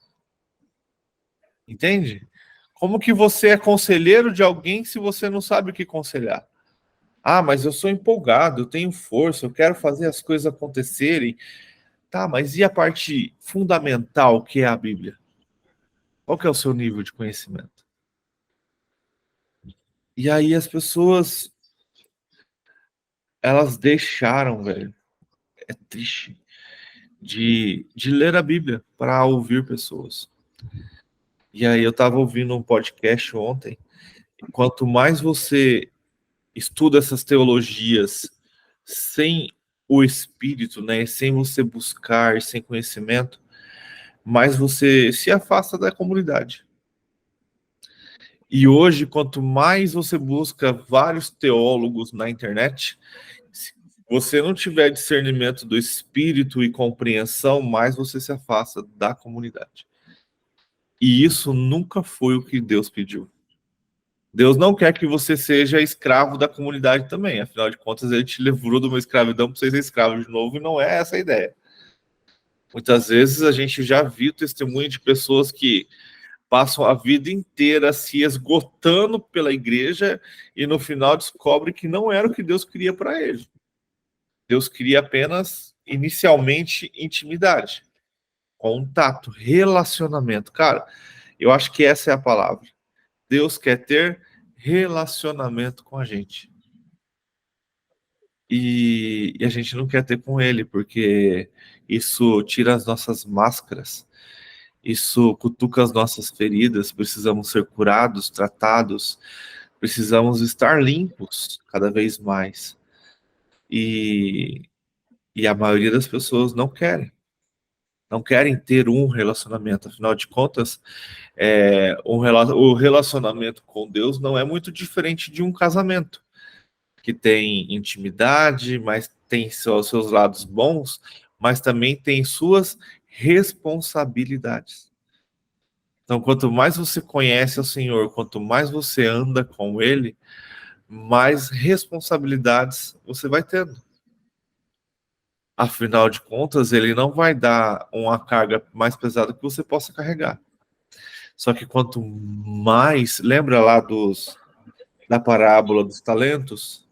Entende? Como que você é conselheiro de alguém se você não sabe o que aconselhar? Ah, mas eu sou empolgado, eu tenho força, eu quero fazer as coisas acontecerem. Tá, mas e a parte fundamental que é a Bíblia? Qual que é o seu nível de conhecimento? E aí as pessoas, elas deixaram, velho, é triste, de ler a Bíblia para ouvir pessoas. E aí eu estava ouvindo um podcast ontem, e quanto mais você estuda essas teologias sem o Espírito, né, sem você buscar, sem conhecimento, mais você se afasta da comunidade. E hoje, quanto mais você busca vários teólogos na internet, se você não tiver discernimento do Espírito e compreensão, mais você se afasta da comunidade. E isso nunca foi o que Deus pediu. Deus não quer que você seja escravo da comunidade também. Afinal de contas, ele te livrou de uma escravidão para você ser escravo de novo, e não é essa a ideia. Muitas vezes a gente já viu testemunho de pessoas que passam a vida inteira se esgotando pela igreja e no final descobre que não era o que Deus queria para ele. Deus queria apenas, inicialmente, intimidade, contato, relacionamento. Cara, eu acho que essa é a palavra. Deus quer ter relacionamento com a gente. E a gente não quer ter com ele, porque isso tira as nossas máscaras, isso cutuca as nossas feridas, precisamos ser curados, tratados, precisamos estar limpos cada vez mais. E a maioria das pessoas não querem ter um relacionamento. Afinal de contas, o relacionamento com Deus não é muito diferente de um casamento, que tem intimidade, mas tem seus lados bons, mas também tem suas responsabilidades. Então, quanto mais você conhece o Senhor, quanto mais você anda com Ele, mais responsabilidades você vai tendo. Afinal de contas, Ele não vai dar uma carga mais pesada que você possa carregar. Só que quanto mais... Lembra lá da parábola dos talentos?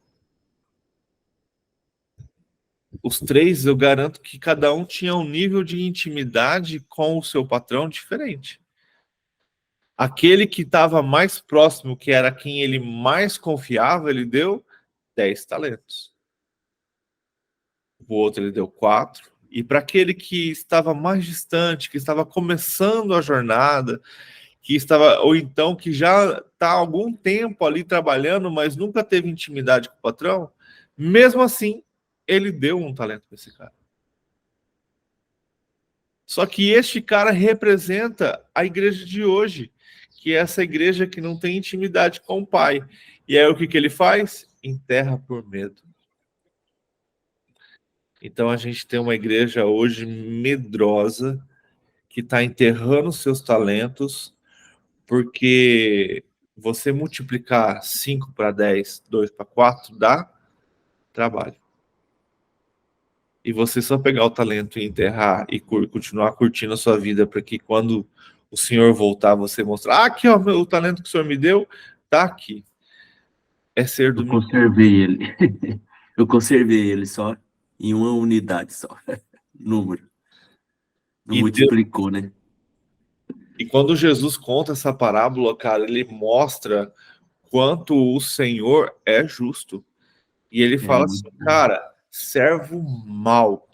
Os 3, eu garanto que cada um tinha um nível de intimidade com o seu patrão diferente. Aquele que estava mais próximo, que era quem ele mais confiava, ele deu 10 talentos. O outro ele deu 4. E para aquele que estava mais distante, que estava começando a jornada, que estava, ou então que já está há algum tempo ali trabalhando, mas nunca teve intimidade com o patrão, mesmo assim, ele deu um talento para esse cara. Só que este cara representa a igreja de hoje, que é essa igreja que não tem intimidade com o Pai. E aí o que ele faz? Enterra por medo. Então a gente tem uma igreja hoje medrosa, que está enterrando seus talentos, porque você multiplicar 5 para 10, 2 para 4, dá trabalho. E você só pegar o talento e enterrar e continuar curtindo a sua vida, para que quando o Senhor voltar, você mostrar, aqui ó, o talento que o Senhor me deu, está aqui é ser do Eu conservei ele. Eu conservei ele só em uma unidade só. Número. Não E multiplicou, né? E quando Jesus conta essa parábola, cara, ele mostra quanto o Senhor é justo. E ele fala assim, cara, servo mau.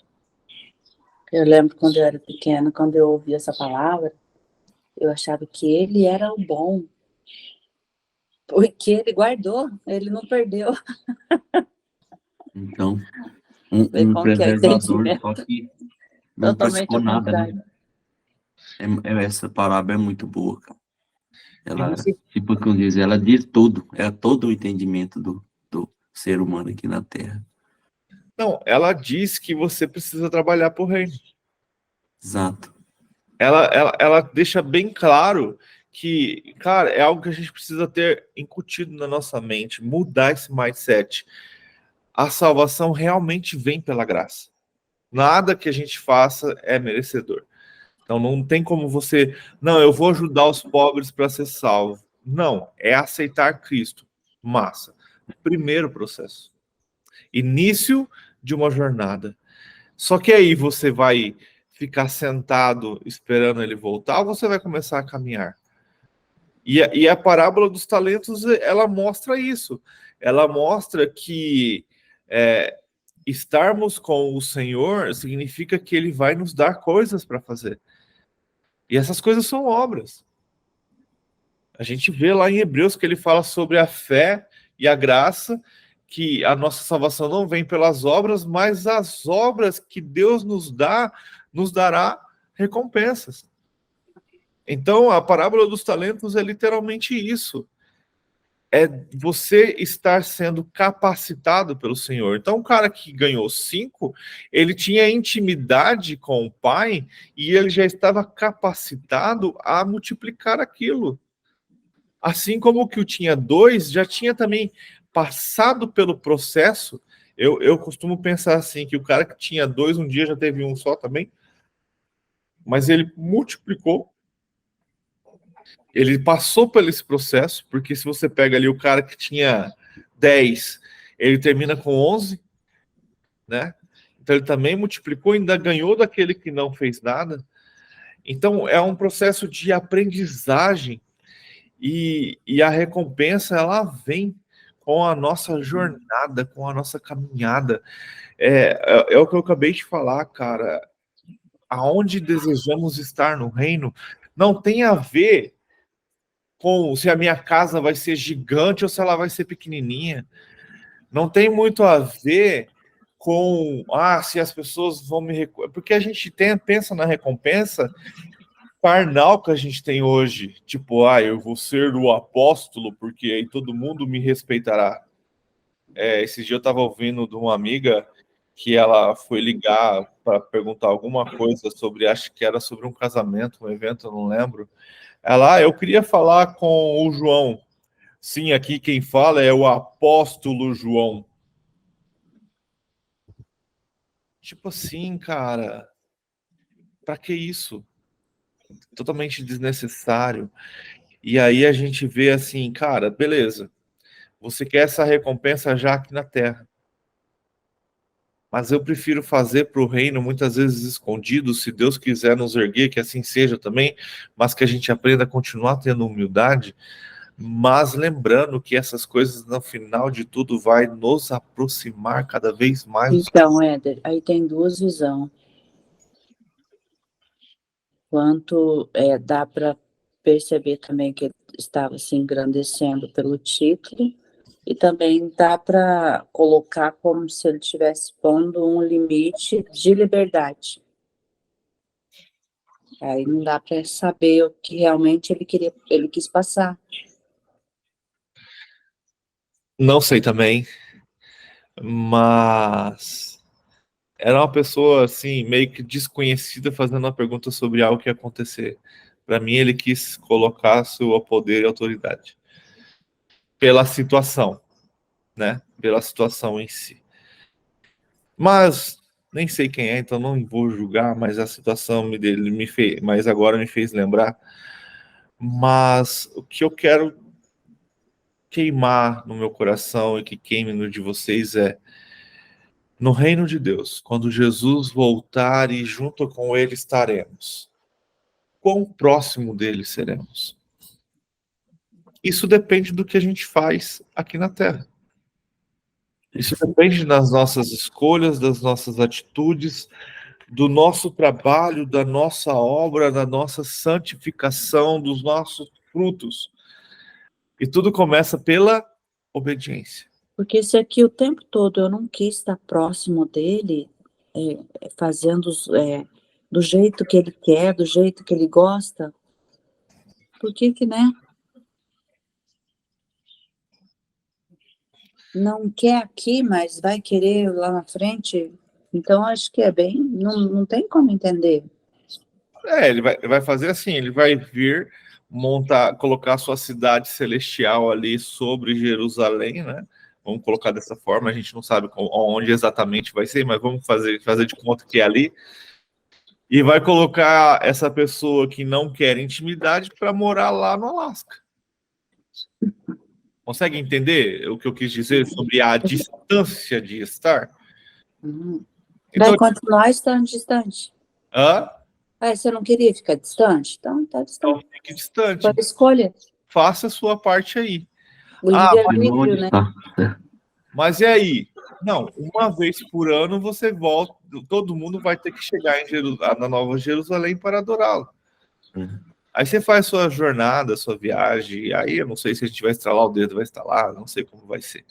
Eu lembro quando eu era pequena, quando eu ouvi essa palavra, eu achava que ele era o bom. Porque ele guardou, ele não perdeu. Então, Vê um como que é preservador, entendimento. só que não Totalmente praticou ao nada, né? contrário. Essa parábola é muito boa, cara. Ela, você- tipo, como diz, ela diz tudo. É todo o entendimento do ser humano aqui na Terra. Não, ela diz que você precisa trabalhar pro reino. Exato. Ela deixa bem claro que, cara, é algo que a gente precisa ter incutido na nossa mente, mudar esse mindset. A salvação realmente vem pela graça. Nada que a gente faça é merecedor. Então não tem como você, não, eu vou ajudar os pobres para ser salvo. Não, é aceitar Cristo. Massa. Primeiro processo. Início de uma jornada. Só que aí você vai ficar sentado esperando ele voltar ou você vai começar a caminhar? E a parábola dos talentos, ela mostra isso. Ela mostra que estarmos com o Senhor significa que ele vai nos dar coisas para fazer. E essas coisas são obras. A gente vê lá em Hebreus que ele fala sobre a fé e a graça, que a nossa salvação não vem pelas obras, mas as obras que Deus nos dá, nos dará recompensas. Então, a parábola dos talentos é literalmente isso. É você estar sendo capacitado pelo Senhor. Então, o cara que ganhou 5, ele tinha intimidade com o Pai e ele já estava capacitado a multiplicar aquilo. Assim como o que o tinha 2 já tinha também passado pelo processo. Eu costumo pensar assim, que o cara que tinha 2 um dia já teve um só também, mas ele multiplicou. Ele passou por esse processo, porque se você pega ali o cara que tinha 10, ele termina com 11, né? Então ele também multiplicou, ainda ganhou daquele que não fez nada. Então é um processo de aprendizagem e a recompensa ela vem com a nossa jornada, com a nossa caminhada. É o que eu acabei de falar, cara. Aonde desejamos estar no reino não tem a ver com se a minha casa vai ser gigante ou se ela vai ser pequenininha. Não tem muito a ver com se as pessoas vão me porque a gente pensa na recompensa carnal que a gente tem hoje, tipo, eu vou ser o apóstolo porque aí todo mundo me respeitará. Esse dia eu estava ouvindo de uma amiga que ela foi ligar para perguntar alguma coisa sobre, acho que era sobre um casamento, um evento, eu não lembro. Ela, eu queria falar com o João. Sim, aqui quem fala é o apóstolo João. Tipo assim, cara, para que isso? Totalmente desnecessário. E aí a gente vê assim, cara, beleza. Você quer essa recompensa já aqui na Terra. Mas eu prefiro fazer para o reino, muitas vezes escondido, se Deus quiser nos erguer, que assim seja também, mas que a gente aprenda a continuar tendo humildade, mas lembrando que essas coisas, no final de tudo, vai nos aproximar cada vez mais. Então, Éder, aí tem duas visões. Quanto dá para perceber também que ele estava se engrandecendo pelo título, e também dá para colocar como se ele estivesse pondo um limite de liberdade. Aí não dá para saber o que realmente ele quis passar. Não sei também, mas era uma pessoa assim, meio que desconhecida, fazendo uma pergunta sobre algo que ia acontecer. Para mim, ele quis colocar seu poder e autoridade pela situação, né? Pela situação em si. Mas nem sei quem é, então não vou julgar, mas a situação dele me fez, mas agora me fez lembrar. Mas o que eu quero queimar no meu coração e que queime no de vocês é: no reino de Deus, quando Jesus voltar e junto com ele estaremos, quão próximo dele seremos? Isso depende do que a gente faz aqui na Terra. Isso depende das nossas escolhas, das nossas atitudes, do nosso trabalho, da nossa obra, da nossa santificação, dos nossos frutos. E tudo começa pela obediência. Porque se aqui o tempo todo eu não quis estar próximo dele, fazendo do jeito que ele quer, do jeito que ele gosta, por que, né? Não quer aqui, mas vai querer lá na frente. Então, acho que não tem como entender. Ele vai fazer assim, ele vai vir colocar a sua cidade celestial ali sobre Jerusalém, né? Vamos colocar dessa forma, a gente não sabe onde exatamente vai ser, mas vamos fazer de conta que é ali. E vai colocar essa pessoa que não quer intimidade para morar lá no Alasca. Consegue entender o que eu quis dizer sobre a distância de estar? Vai continuar estando distante. Hã? Você não queria ficar distante? Então, tá distante. Então fique distante. Foi a escolha. Faça a sua parte aí. O livre-arbítrio, né? Mas e aí? Não, uma vez por ano você volta, todo mundo vai ter que chegar na Nova Jerusalém para adorá-lo. Aí você faz sua jornada, sua viagem, aí eu não sei se a gente vai estralar o dedo, vai estalar, não sei como vai ser.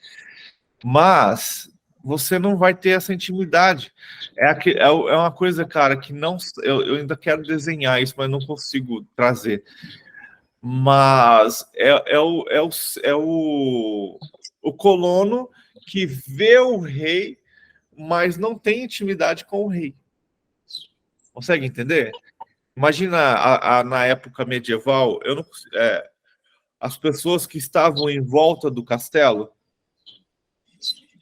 Mas você não vai ter essa intimidade. É uma coisa, cara, que não. Eu ainda quero desenhar isso, mas não consigo trazer. Mas o colono que vê o rei, mas não tem intimidade com o rei. Consegue entender? Imagina na época medieval, as pessoas que estavam em volta do castelo,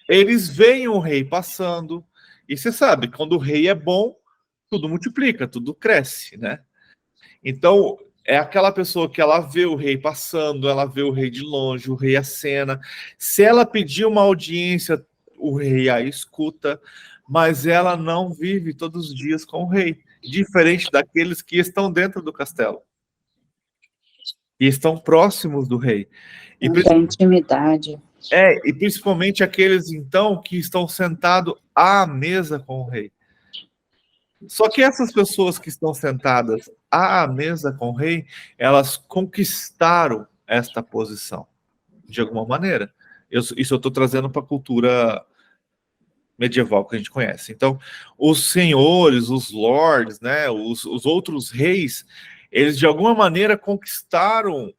eles veem o rei passando, e você sabe, quando o rei é bom, tudo multiplica, tudo cresce, né? Então, é aquela pessoa que ela vê o rei passando, ela vê o rei de longe, o rei acena. Se ela pedir uma audiência, o rei a escuta, mas ela não vive todos os dias com o rei, diferente daqueles que estão dentro do castelo e estão próximos do rei. E a intimidade. E principalmente aqueles, então, que estão sentados à mesa com o rei. Só que essas pessoas que estão sentadas à mesa com o rei, elas conquistaram esta posição, de alguma maneira. Isso eu estou trazendo para a cultura medieval que a gente conhece. Então, os senhores, os lords, né, os outros reis, eles de alguma maneira conquistaram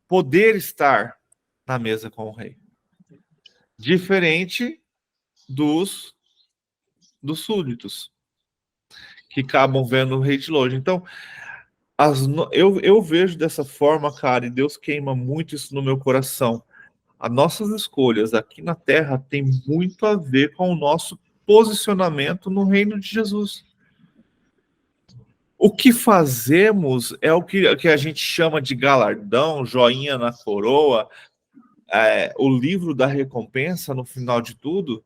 poder estar na mesa com o rei. Diferente dos súditos, que acabam vendo o rei de longe. Então, eu vejo dessa forma, cara, e Deus queima muito isso no meu coração. As nossas escolhas aqui na Terra têm muito a ver com o nosso posicionamento no reino de Jesus. O que fazemos é o que a gente chama de galardão, joinha na coroa, o livro da recompensa no final de tudo,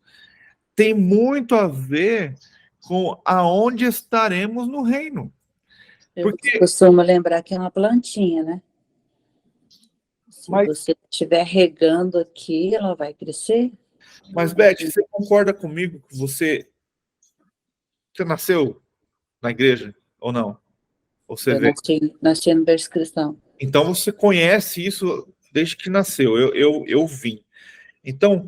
tem muito a ver com aonde estaremos no reino. Eu costumo lembrar que é uma plantinha, né? Se você estiver regando aqui, ela vai crescer. Mas, Beth, você concorda comigo que você nasceu na igreja ou não? Ou você nasci no berço cristão. Então você conhece isso desde que nasceu. Eu vim. Então,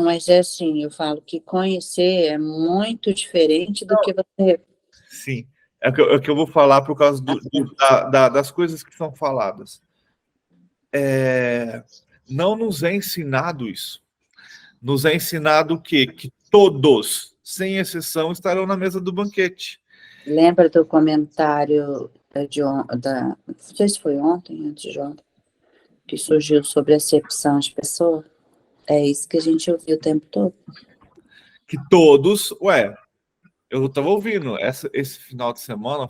mas é assim, eu falo que conhecer é muito diferente do que você... Sim, é o que eu vou falar por causa das coisas que são faladas. Não nos é ensinado isso. Nos é ensinado o quê? Que todos, sem exceção, estarão na mesa do banquete. Lembra do comentário não sei se foi ontem, antes de ontem, que surgiu sobre acepção de pessoa? É isso que a gente ouviu o tempo todo. Que todos, eu estava ouvindo esse final de semana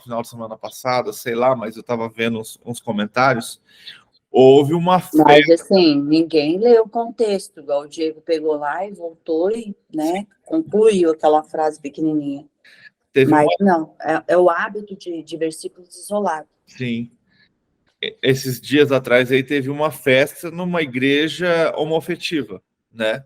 passada, sei lá, mas eu estava vendo uns comentários. Houve uma fé. Mas, assim, ninguém leu o contexto, igual o Diego pegou lá e voltou e, né, concluiu aquela frase pequenininha. Teve Mas, uma. não, é o hábito de versículos isolados. Sim. Esses dias atrás aí teve uma festa numa igreja homoafetiva, né?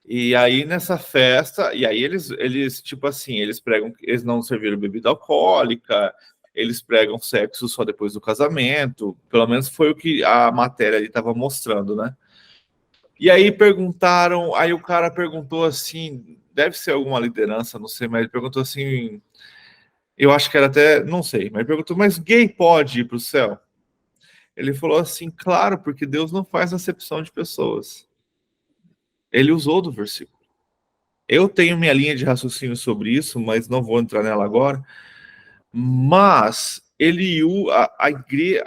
E aí nessa festa, e aí eles tipo assim, eles pregam que eles não serviram bebida alcoólica, eles pregam sexo só depois do casamento, pelo menos foi o que a matéria ali estava mostrando, né? E aí perguntaram, aí o cara perguntou assim, deve ser alguma liderança, não sei, mas ele perguntou assim, eu acho que era até, não sei, mas ele perguntou, mas gay pode ir para o céu? Ele falou assim, claro, porque Deus não faz acepção de pessoas. Ele usou do versículo. Eu tenho minha linha de raciocínio sobre isso, mas não vou entrar nela agora. Mas ele, a igreja,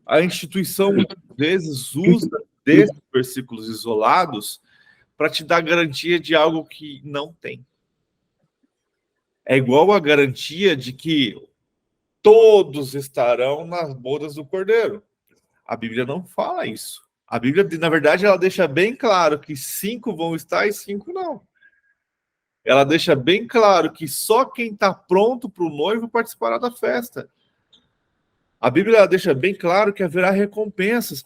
a instituição muitas vezes usa desses versículos isolados para te dar garantia de algo que não tem. É igual a garantia de que todos estarão nas bodas do Cordeiro. A Bíblia não fala isso. A Bíblia, na verdade, ela deixa bem claro que 5 vão estar e 5 não. Ela deixa bem claro que só quem está pronto para o noivo participará da festa. A Bíblia deixa bem claro que haverá recompensas.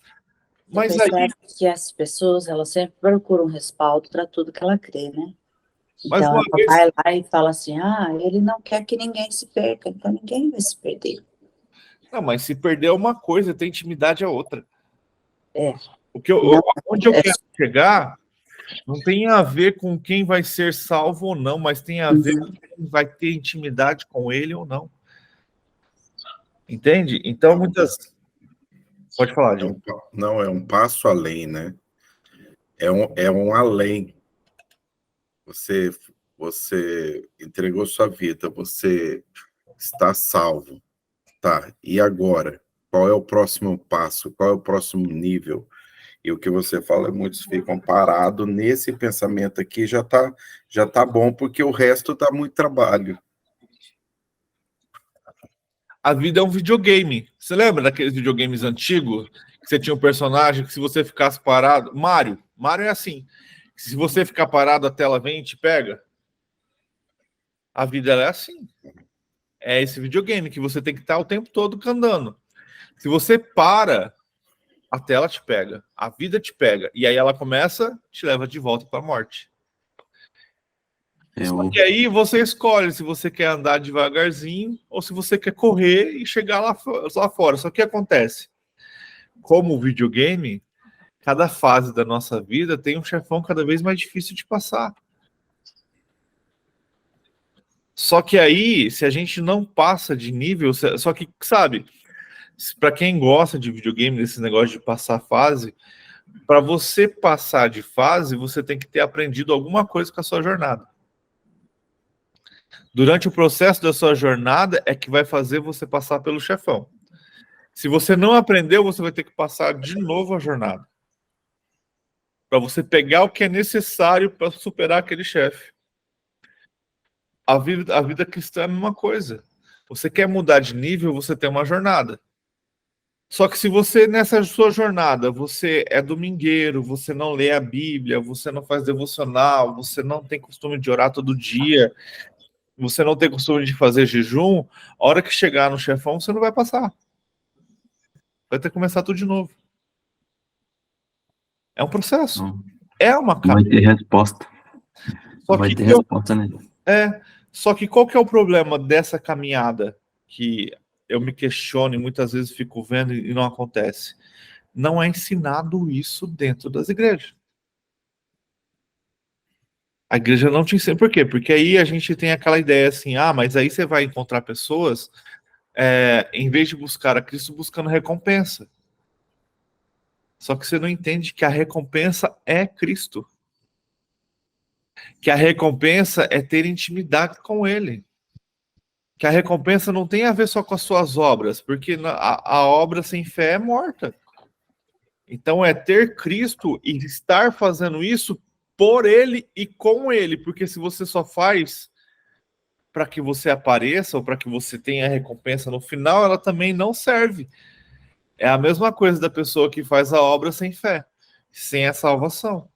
Mas aí, que as pessoas, elas sempre procuram respaldo para tudo que ela crê, né? mais Então, uma ela vez, vai lá e fala assim, ele não quer que ninguém se perca, então ninguém vai se perder. não, mas se perder uma coisa, ter intimidade é outra. É. O que onde eu quero chegar não tem a ver com quem vai ser salvo ou não, mas tem a ver com quem vai ter intimidade com ele ou não. Entende? Então, muitas. Pode falar, Diego. Não, é um passo além, né? É um além. Você entregou sua vida, você está salvo. Tá, e agora? Qual é o próximo passo? Qual é o próximo nível? E o que você fala, muitos ficam parados nesse pensamento aqui, já tá bom, porque o resto dá muito trabalho. A vida é um videogame. Você lembra daqueles videogames antigos? Que você tinha um personagem que se você ficasse parado... Mario é assim. Se você ficar parado, a tela vem e te pega. A vida é assim. É esse videogame que você tem que estar o tempo todo andando. Se você para, a tela te pega. A vida te pega. E aí ela começa, te leva de volta para a morte. Só que aí você escolhe se você quer andar devagarzinho ou se você quer correr e chegar lá fora. Só que o que acontece? Como videogame, cada fase da nossa vida tem um chefão cada vez mais difícil de passar. Só que aí, se a gente não passa de nível, só que, sabe, para quem gosta de videogame, desse negócio de passar fase, para você passar de fase, você tem que ter aprendido alguma coisa com a sua jornada. Durante o processo da sua jornada é que vai fazer você passar pelo chefão. Se você não aprendeu, você vai ter que passar de novo a jornada. Para você pegar o que é necessário para superar aquele chefe. A vida cristã é a mesma coisa. Você quer mudar de nível, você tem uma jornada. Só que se você, nessa sua jornada, você é domingueiro, você não lê a Bíblia, você não faz devocional, você não tem costume de orar todo dia, você não tem costume de fazer jejum, a hora que chegar no chefão, você não vai passar. Vai ter que começar tudo de novo. É um processo. É uma Não vai ter resposta. Só vai que ter resposta, né? Só que qual que é o problema dessa caminhada que eu me questiono e muitas vezes fico vendo e não acontece? Não é ensinado isso dentro das igrejas. A igreja não te ensina. Por quê? Porque aí a gente tem aquela ideia assim, mas aí você vai encontrar pessoas, em vez de buscar a Cristo, buscando recompensa. Só que você não entende que a recompensa é Cristo. Que a recompensa é ter intimidade com Ele. Que a recompensa não tem a ver só com as suas obras, porque a obra sem fé é morta. Então é ter Cristo e estar fazendo isso por Ele e com Ele, porque se você só faz para que você apareça ou para que você tenha recompensa no final, ela também não serve. É a mesma coisa da pessoa que faz a obra sem fé, sem a salvação.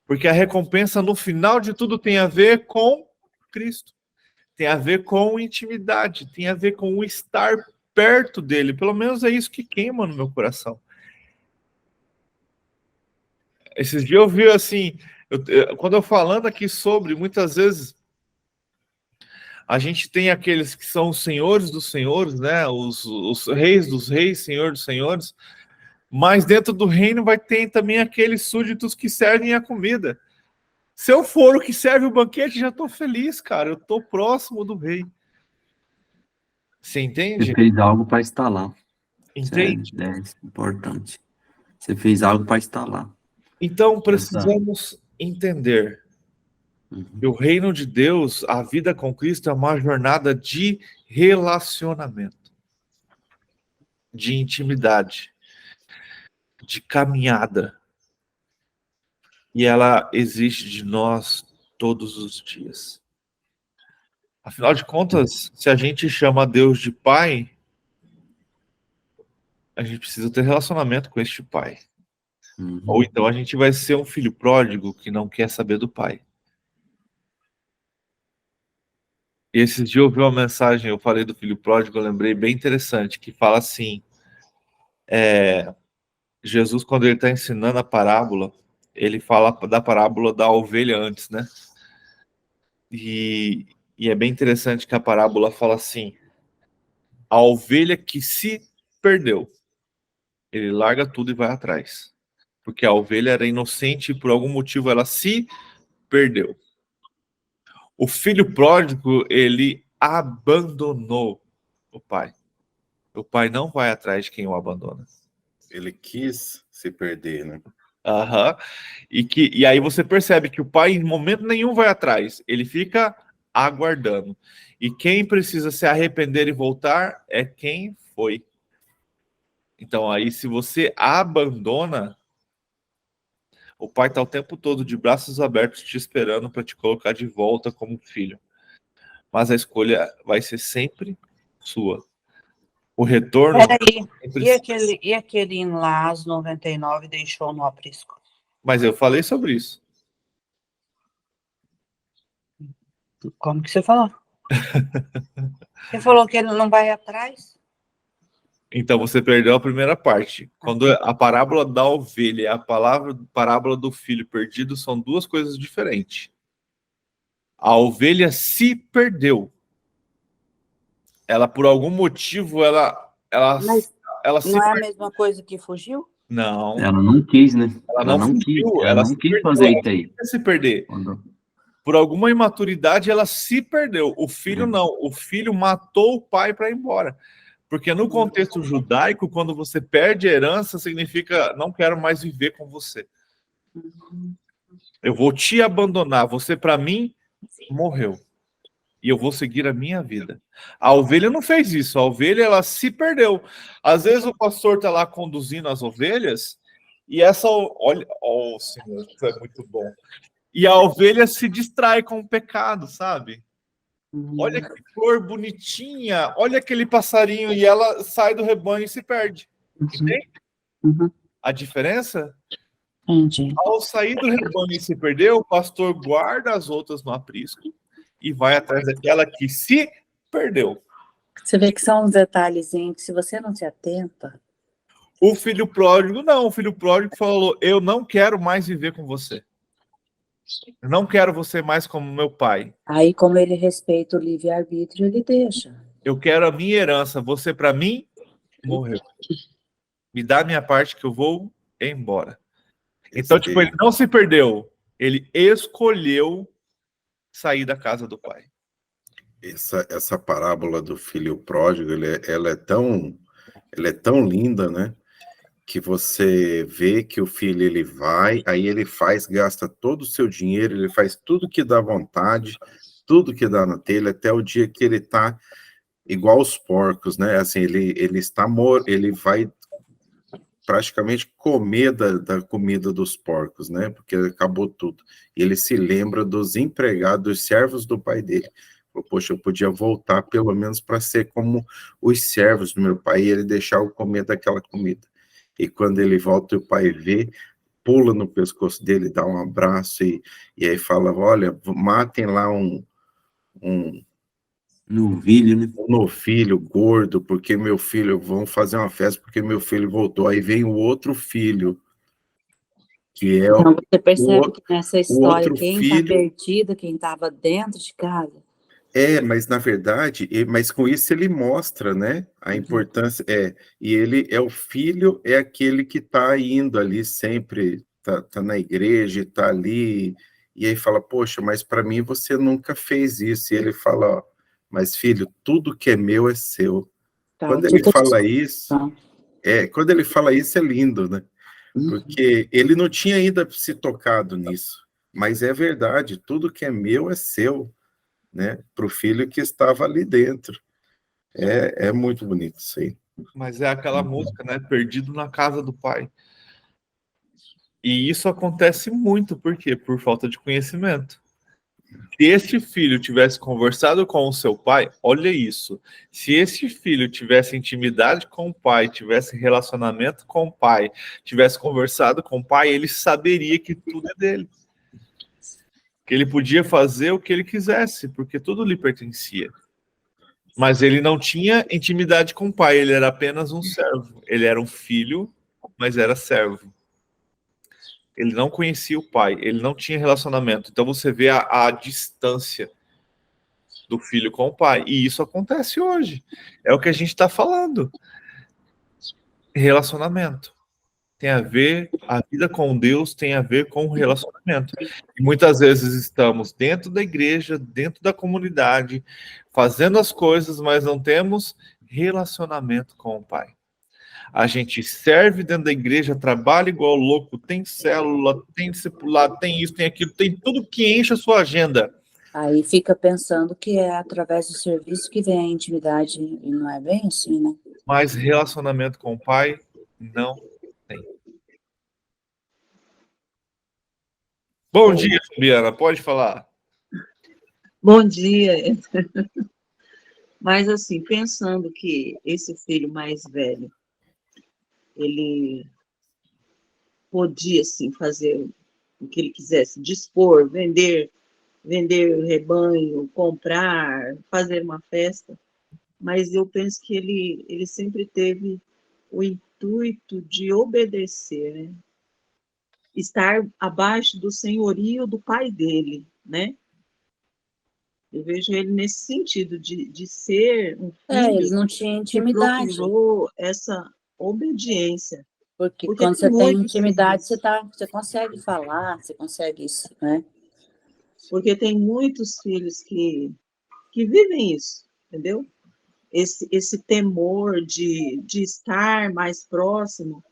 Porque a recompensa no final de tudo tem a ver com Cristo. Tem a ver com intimidade, tem a ver com o estar perto dele. Pelo menos é isso que queima no meu coração. Esses dias eu vi assim, quando eu falando aqui sobre, muitas vezes a gente tem aqueles que são os senhores dos senhores, né? Os reis dos reis, senhor dos senhores, mas dentro do reino vai ter também aqueles súditos que servem a comida. Se eu for o que serve o banquete, já estou feliz, cara. Eu estou próximo do rei. Você entende? Você fez algo para estar lá. Entende? É importante. Você fez algo para estar lá. Então precisamos entender Uhum. que o reino de Deus, a vida com Cristo, é uma jornada de relacionamento, de intimidade, de caminhada. E ela exige de nós todos os dias. Afinal de contas, se a gente chama Deus de Pai, a gente precisa ter relacionamento com este Pai. Uhum. Ou então a gente vai ser um filho pródigo que não quer saber do Pai. E esses dias eu vi uma mensagem, eu falei do filho pródigo, eu lembrei bem interessante, que fala assim, Jesus, quando ele está ensinando a parábola, ele fala da parábola da ovelha antes, né? E é bem interessante que a parábola fala assim, a ovelha que se perdeu, ele larga tudo e vai atrás. Porque a ovelha era inocente e por algum motivo ela se perdeu. O filho pródigo, ele abandonou o pai. O pai não vai atrás de quem o abandona. Ele quis se perder, né? Aham. E aí você percebe que o pai em momento nenhum vai atrás. Ele fica aguardando. E quem precisa se arrepender e voltar é quem foi. Então aí se você abandona, o pai está o tempo todo de braços abertos te esperando para te colocar de volta como filho. Mas a escolha vai ser sempre sua. O retorno... Peraí, sempre... e aquele indo lá às 99 deixou no aprisco? Mas eu falei sobre isso. Como que você falou? Você falou que ele não vai atrás? Então você perdeu a primeira parte. Quando a parábola da ovelha e a parábola do filho perdido são duas coisas diferentes. A ovelha se perdeu. Ela, por algum motivo, Mas se não é a perdeu. mesma coisa que fugiu? Não, Ela não quis, né? ela não fugiu, ela ela não se quis perdeu, fazer ela isso aí. queria se perder. Quando- Por alguma imaturidade, ela se perdeu. O filho não. O filho matou o pai para ir embora. Porque no contexto judaico, quando você perde a herança, significa não quero mais viver com você. Eu vou te abandonar. Você, para mim, morreu. E eu vou seguir a minha vida. A ovelha não fez isso. A ovelha, ela se perdeu. Às vezes o pastor está lá conduzindo as ovelhas e essa... Olha, oh, Senhor, isso é muito bom. E a ovelha se distrai com o pecado, sabe? Olha que flor bonitinha, olha aquele passarinho, e ela sai do rebanho e se perde. Entende? Uhum. A diferença? Entendi. Ao sair do rebanho e se perder, o pastor guarda as outras no aprisco e vai atrás daquela que se perdeu. Você vê que são uns detalhezinhos que se você não se atenta... O filho pródigo, não. O filho pródigo falou, eu não quero mais viver com você. Eu não quero você mais como meu pai. Aí, como ele respeita o livre-arbítrio, ele deixa. Eu quero a minha herança. Você, para mim, morreu. Me dá a minha parte que eu vou embora. Então, tipo, ele não se perdeu. Ele escolheu sair da casa do pai. Essa parábola do filho pródigo, ela é tão linda, né? Que você vê que o filho, ele vai, aí ele gasta todo o seu dinheiro, ele faz tudo que dá vontade, tudo que dá na telha, até o dia que ele tá igual os porcos, né? Assim, ele vai praticamente comer da comida dos porcos, né? Porque acabou tudo. E ele se lembra dos empregados, dos servos do pai dele. Falou, poxa, eu podia voltar pelo menos para ser como os servos do meu pai e ele deixar eu comer daquela comida. E quando ele volta, o pai vê, pula no pescoço dele, dá um abraço e aí fala, olha, matem lá um Novilho, né? novilho gordo, porque meu filho, vão fazer uma festa porque meu filho voltou. Aí vem o outro filho, que é Então, você percebe o, que nessa o história, outro quem está filho. perdido, quem estava dentro de casa. Mas na verdade, mas com isso ele mostra, né, a importância, e ele é o filho, é aquele que está indo ali sempre, tá na igreja, está ali, e aí fala, poxa, mas para mim você nunca fez isso, e ele fala, ó, mas filho, tudo que é meu é seu. Tá, Quando ele tudo fala isso, quando ele fala isso é lindo, né, porque ele não tinha ainda se tocado nisso, mas é verdade, tudo que é meu é seu, né, para o filho que estava ali dentro. É muito bonito isso aí. Mas é aquela música, né? Perdido na casa do pai. E isso acontece muito, por quê? Por falta de conhecimento. Se este filho tivesse conversado com o seu pai, olha isso. Se este filho tivesse intimidade com o pai, tivesse relacionamento com o pai, tivesse conversado com o pai, ele saberia que tudo é dele. Que ele podia fazer o que ele quisesse, porque tudo lhe pertencia. Mas ele não tinha intimidade com o pai, ele era apenas um servo. Ele era um filho, mas era servo. Ele não conhecia o pai, ele não tinha relacionamento. Então você vê a distância do filho com o pai. E isso acontece hoje. É o que a gente está falando. Relacionamento. Tem a ver, a vida com Deus tem a ver com o relacionamento. E muitas vezes estamos dentro da igreja, dentro da comunidade, fazendo as coisas, mas não temos relacionamento com o Pai. A gente serve dentro da igreja, trabalha igual louco, tem célula, tem discipulado, tem isso, tem aquilo, tem tudo que enche a sua agenda. Aí fica pensando que é através do serviço que vem a intimidade, e não é bem assim, né? Mas relacionamento com o Pai não tem. Bom dia, Fabiana, pode falar. Bom dia. Mas assim, pensando que esse filho mais velho, ele podia assim fazer o que ele quisesse, dispor, vender rebanho, comprar, fazer uma festa, mas eu penso que ele sempre teve o intuito de obedecer, né? Estar abaixo do senhorio do pai dele, né? Eu vejo ele nesse sentido, de ser um filho Ele não tinha que intimidade. procurou essa obediência. Porque Porque quando tem você tem muitos intimidade, filhos. você consegue falar, você consegue isso, né? Porque tem muitos filhos que vivem isso, entendeu? Esse temor de estar mais próximo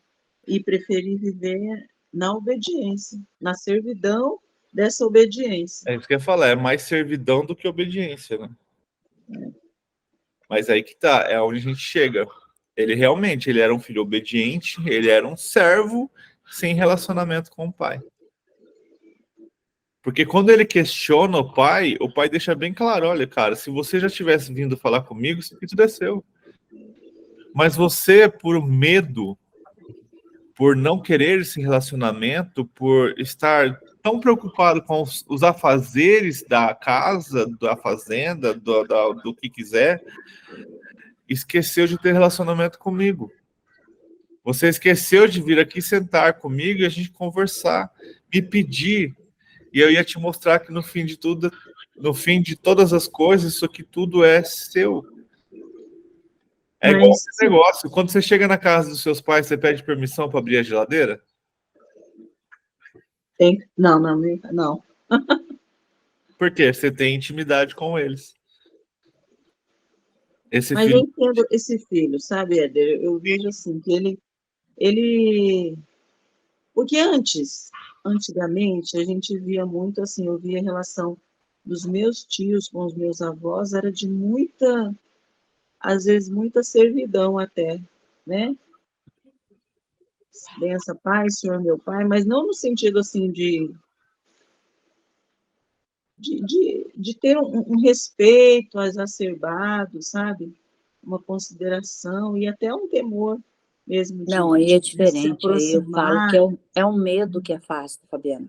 e preferir viver na obediência, na servidão dessa obediência. É isso que eu ia falar, é mais servidão do que obediência, né? Mas aí que tá, é onde a gente chega. Ele era um filho obediente, ele era um servo sem relacionamento com o pai. Porque quando ele questiona o pai deixa bem claro, olha, cara, se você já tivesse vindo falar comigo, isso aqui tudo é seu. Mas você, por medo, por não querer esse relacionamento, por estar tão preocupado com os afazeres da casa, da fazenda, do que quiser, esqueceu de ter relacionamento comigo. Você esqueceu de vir aqui sentar comigo e a gente conversar, me pedir, e eu ia te mostrar que no fim de tudo, no fim de todas as coisas, isso aqui tudo é seu. É igual esse negócio. Quando você chega na casa dos seus pais, você pede permissão para abrir a geladeira? Não. Por quê? Você tem intimidade com eles. Esse Mas eu filho. entendo esse filho, sabe, Éder? Eu vejo assim, que ele... Porque antigamente, a gente via muito assim, eu via a relação dos meus tios com os meus avós, era de muita, às vezes, muita servidão até, né? bença pai, senhor meu pai, mas não no sentido assim de ter um respeito exacerbado, sabe? Uma consideração e até um temor mesmo Não, aí é de se diferente. Aí eu falo que aproximar, é um medo que afasta, Fabiana.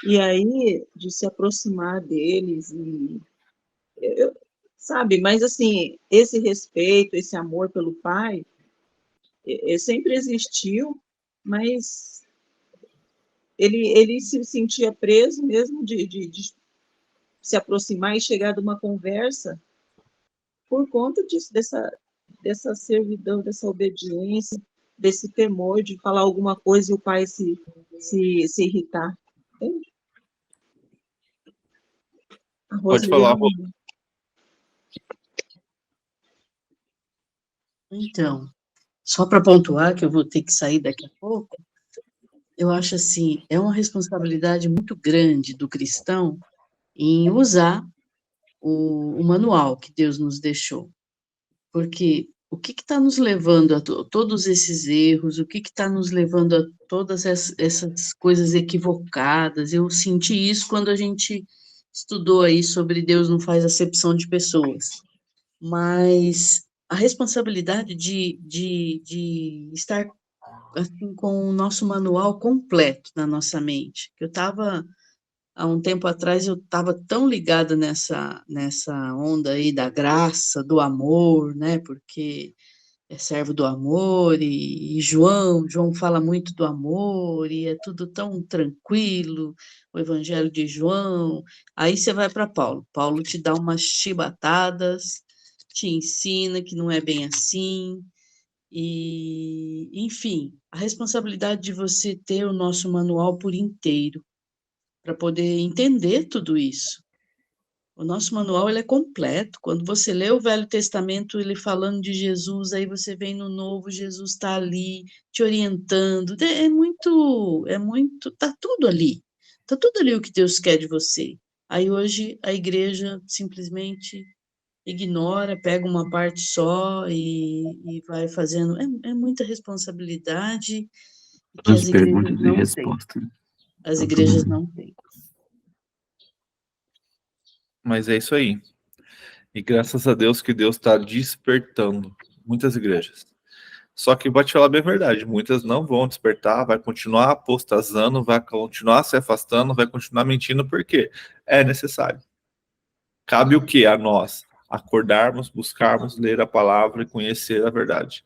e aí de se aproximar deles, sabe? Mas assim, esse respeito, esse amor pelo pai, sempre existiu, mas ele se sentia preso mesmo de se aproximar e chegar de uma conversa por conta disso, dessa servidão, dessa obediência, desse temor de falar alguma coisa e o pai se irritar. Entende? A Pode falar, Rô. Roseli. Então, só para pontuar, que eu vou ter que sair daqui a pouco, eu acho assim, é uma responsabilidade muito grande do cristão em usar o manual que Deus nos deixou. Porque o que está nos levando a todos esses erros, o que está nos levando a todas essas coisas equivocadas? Eu senti isso quando a gente estudou aí sobre Deus não faz acepção de pessoas. Mas a responsabilidade de estar assim, com o nosso manual completo na nossa mente. Eu estava, há um tempo atrás, eu estava tão ligada nessa onda aí da graça, do amor, né? Porque é servo do amor, e João fala muito do amor, e é tudo tão tranquilo, o Evangelho de João. Aí você vai para Paulo te dá umas chibatadas, te ensina que não é bem assim, e, enfim, a responsabilidade de você ter o nosso manual por inteiro, para poder entender tudo isso. O nosso manual ele é completo. Quando você lê o Velho Testamento, ele falando de Jesus, aí você vem no Novo, Jesus está ali te orientando. Tá tudo ali. Tá tudo ali o que Deus quer de você. Aí hoje a igreja simplesmente ignora, pega uma parte só e vai fazendo. É muita responsabilidade que As as igrejas perguntas e não têm. respostas. As Tá igrejas tudo. não têm. Mas é isso aí. E graças a Deus que Deus está despertando muitas igrejas. Só que vou te falar bem a verdade, muitas não vão despertar, vai continuar apostasando, vai continuar se afastando, vai continuar mentindo, porque é necessário. Cabe o que a nós? Acordarmos, buscarmos, ler a palavra e conhecer a verdade.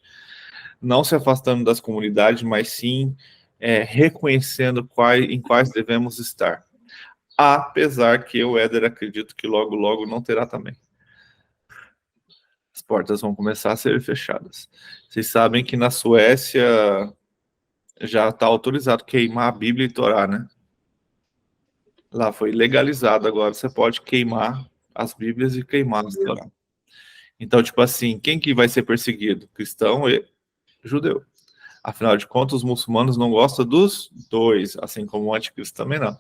Não se afastando das comunidades, mas sim reconhecendo em quais devemos estar. Apesar que eu, Éder, acredito que logo, logo não terá também. As portas vão começar a ser fechadas. Vocês sabem que na Suécia já está autorizado queimar a Bíblia e Torá, né? Lá foi legalizado, agora você pode queimar as Bíblias e queimar as Torá. Então, tipo assim, quem que vai ser perseguido? Cristão e judeu. Afinal de contas, os muçulmanos não gostam dos dois, assim como o anticristo também não.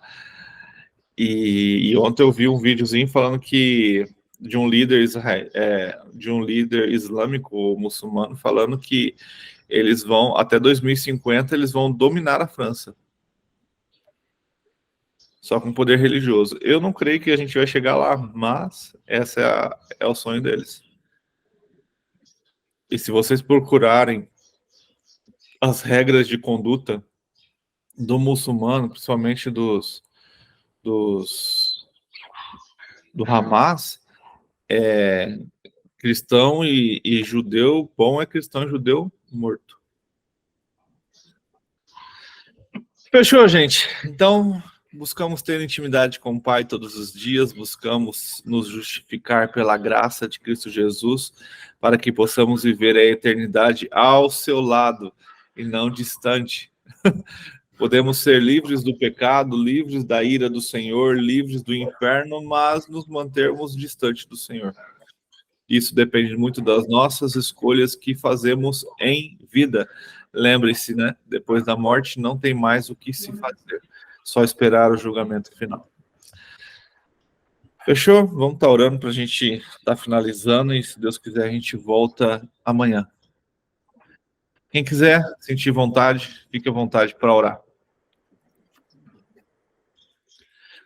E ontem eu vi um videozinho falando que de um líder islâmico ou muçulmano falando que eles vão, até 2050, eles vão dominar a França. Só com poder religioso. Eu não creio que a gente vai chegar lá, mas essa é o sonho deles. E se vocês procurarem as regras de conduta do muçulmano, principalmente do Hamas, cristão e judeu bom é cristão e judeu morto. Fechou, gente? Então, buscamos ter intimidade com o Pai todos os dias, buscamos nos justificar pela graça de Cristo Jesus, para que possamos viver a eternidade ao seu lado e não distante. Podemos ser livres do pecado, livres da ira do Senhor, livres do inferno, mas nos mantermos distante do Senhor. Isso depende muito das nossas escolhas que fazemos em vida. Lembre-se, né? Depois da morte não tem mais o que se fazer. Só esperar o julgamento final. Fechou? Vamos estar orando para a gente estar finalizando e, se Deus quiser, a gente volta amanhã. Quem quiser sentir vontade, fique à vontade para orar.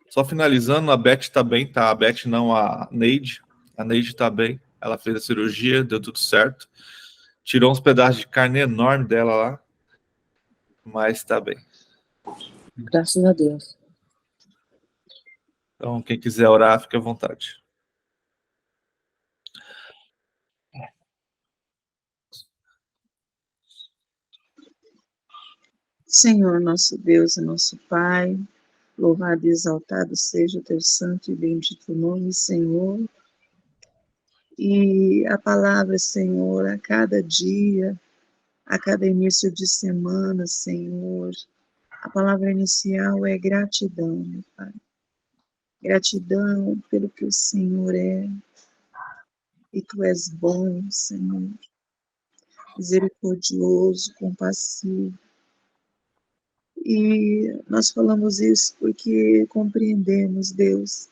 Só finalizando, a Beth está bem, tá? A Beth não, a Neide. A Neide está bem. Ela fez a cirurgia, deu tudo certo. Tirou uns pedaços de carne enorme dela lá, mas está bem. Graças a Deus. Então, quem quiser orar, fique à vontade. Senhor, nosso Deus e nosso Pai, louvado e exaltado seja o teu santo e bendito nome, Senhor. E a palavra, Senhor, a cada dia, a cada início de semana, Senhor, a palavra inicial é gratidão, meu Pai. Gratidão pelo que o Senhor é, e Tu és bom, Senhor, misericordioso, compassivo. E nós falamos isso porque compreendemos, Deus,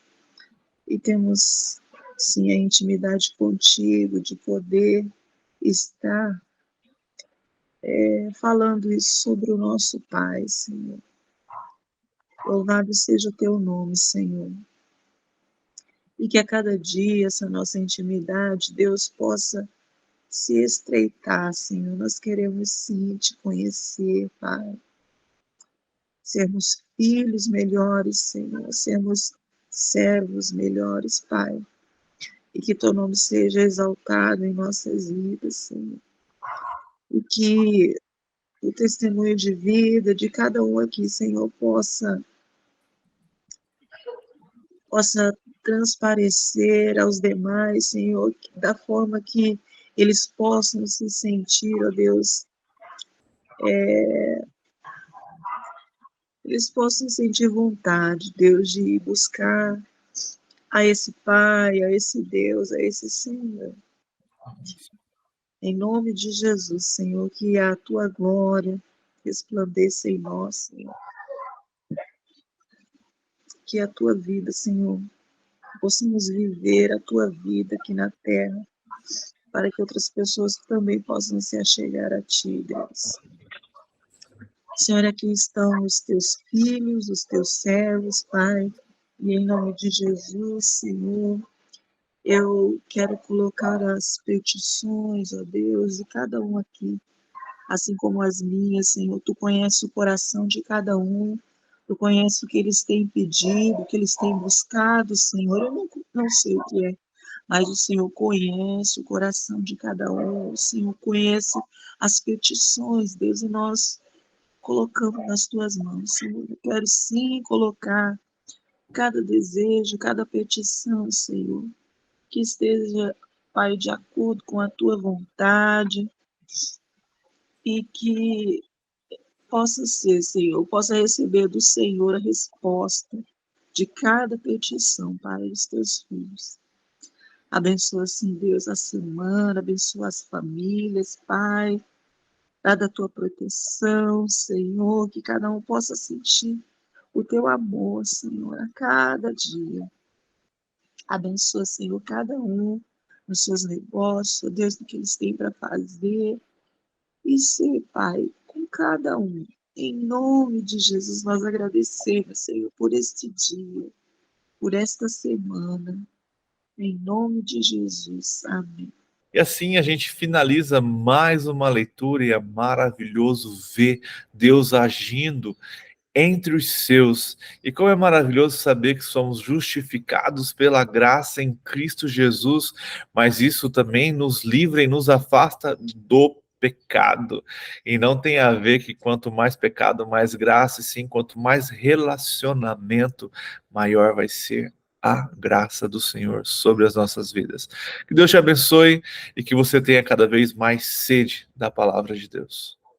e temos, sim, a intimidade contigo, de poder estar falando isso sobre o nosso Pai, Senhor. Louvado seja o teu nome, Senhor. E que a cada dia essa nossa intimidade, Deus, possa se estreitar, Senhor. Nós queremos sim te conhecer, Pai. Sermos filhos melhores, Senhor. Sermos servos melhores, Pai. E que teu nome seja exaltado em nossas vidas, Senhor. E que o testemunho de vida de cada um aqui, Senhor, possa transparecer aos demais, Senhor, da forma que eles possam se sentir, ó Deus, eles possam sentir vontade, Deus, de buscar a esse Pai, a esse Deus, a esse Senhor. Em nome de Jesus, Senhor, que a tua glória resplandeça em nós, Senhor. Que a tua vida, Senhor, possamos viver a tua vida aqui na terra, para que outras pessoas também possam se achegar a ti, Deus. Senhor, aqui estão os teus filhos, os teus servos, Pai, e em nome de Jesus, Senhor, eu quero colocar as petições, ó Deus, de cada um aqui, assim como as minhas, Senhor. Tu conheces o coração de cada um, tu conheces o que eles têm pedido, o que eles têm buscado, Senhor. Eu não sei o que é, mas o Senhor conhece o coração de cada um, o Senhor conhece as petições, Deus, e nós colocamos nas tuas mãos, Senhor. Eu quero sim colocar cada desejo, cada petição, Senhor, que esteja, Pai, de acordo com a tua vontade, e que possa ser, Senhor, possa receber do Senhor a resposta de cada petição para os teus filhos. Abençoa, sim, Deus, a semana, abençoa as famílias, Pai, dada a tua proteção, Senhor, que cada um possa sentir o teu amor, Senhor, a cada dia. Abençoa, Senhor, cada um nos seus negócios, Deus, no que eles têm para fazer, e ser, Pai, com cada um. Em nome de Jesus, nós agradecemos, Senhor, por este dia, por esta semana. Em nome de Jesus. Amém. E assim a gente finaliza mais uma leitura, e é maravilhoso ver Deus agindo entre os seus. E como é maravilhoso saber que somos justificados pela graça em Cristo Jesus, mas isso também nos livra e nos afasta do pecado. E não tem a ver que quanto mais pecado, mais graça, e sim, quanto mais relacionamento, maior vai ser a graça do Senhor sobre as nossas vidas. Que Deus te abençoe e que você tenha cada vez mais sede da palavra de Deus.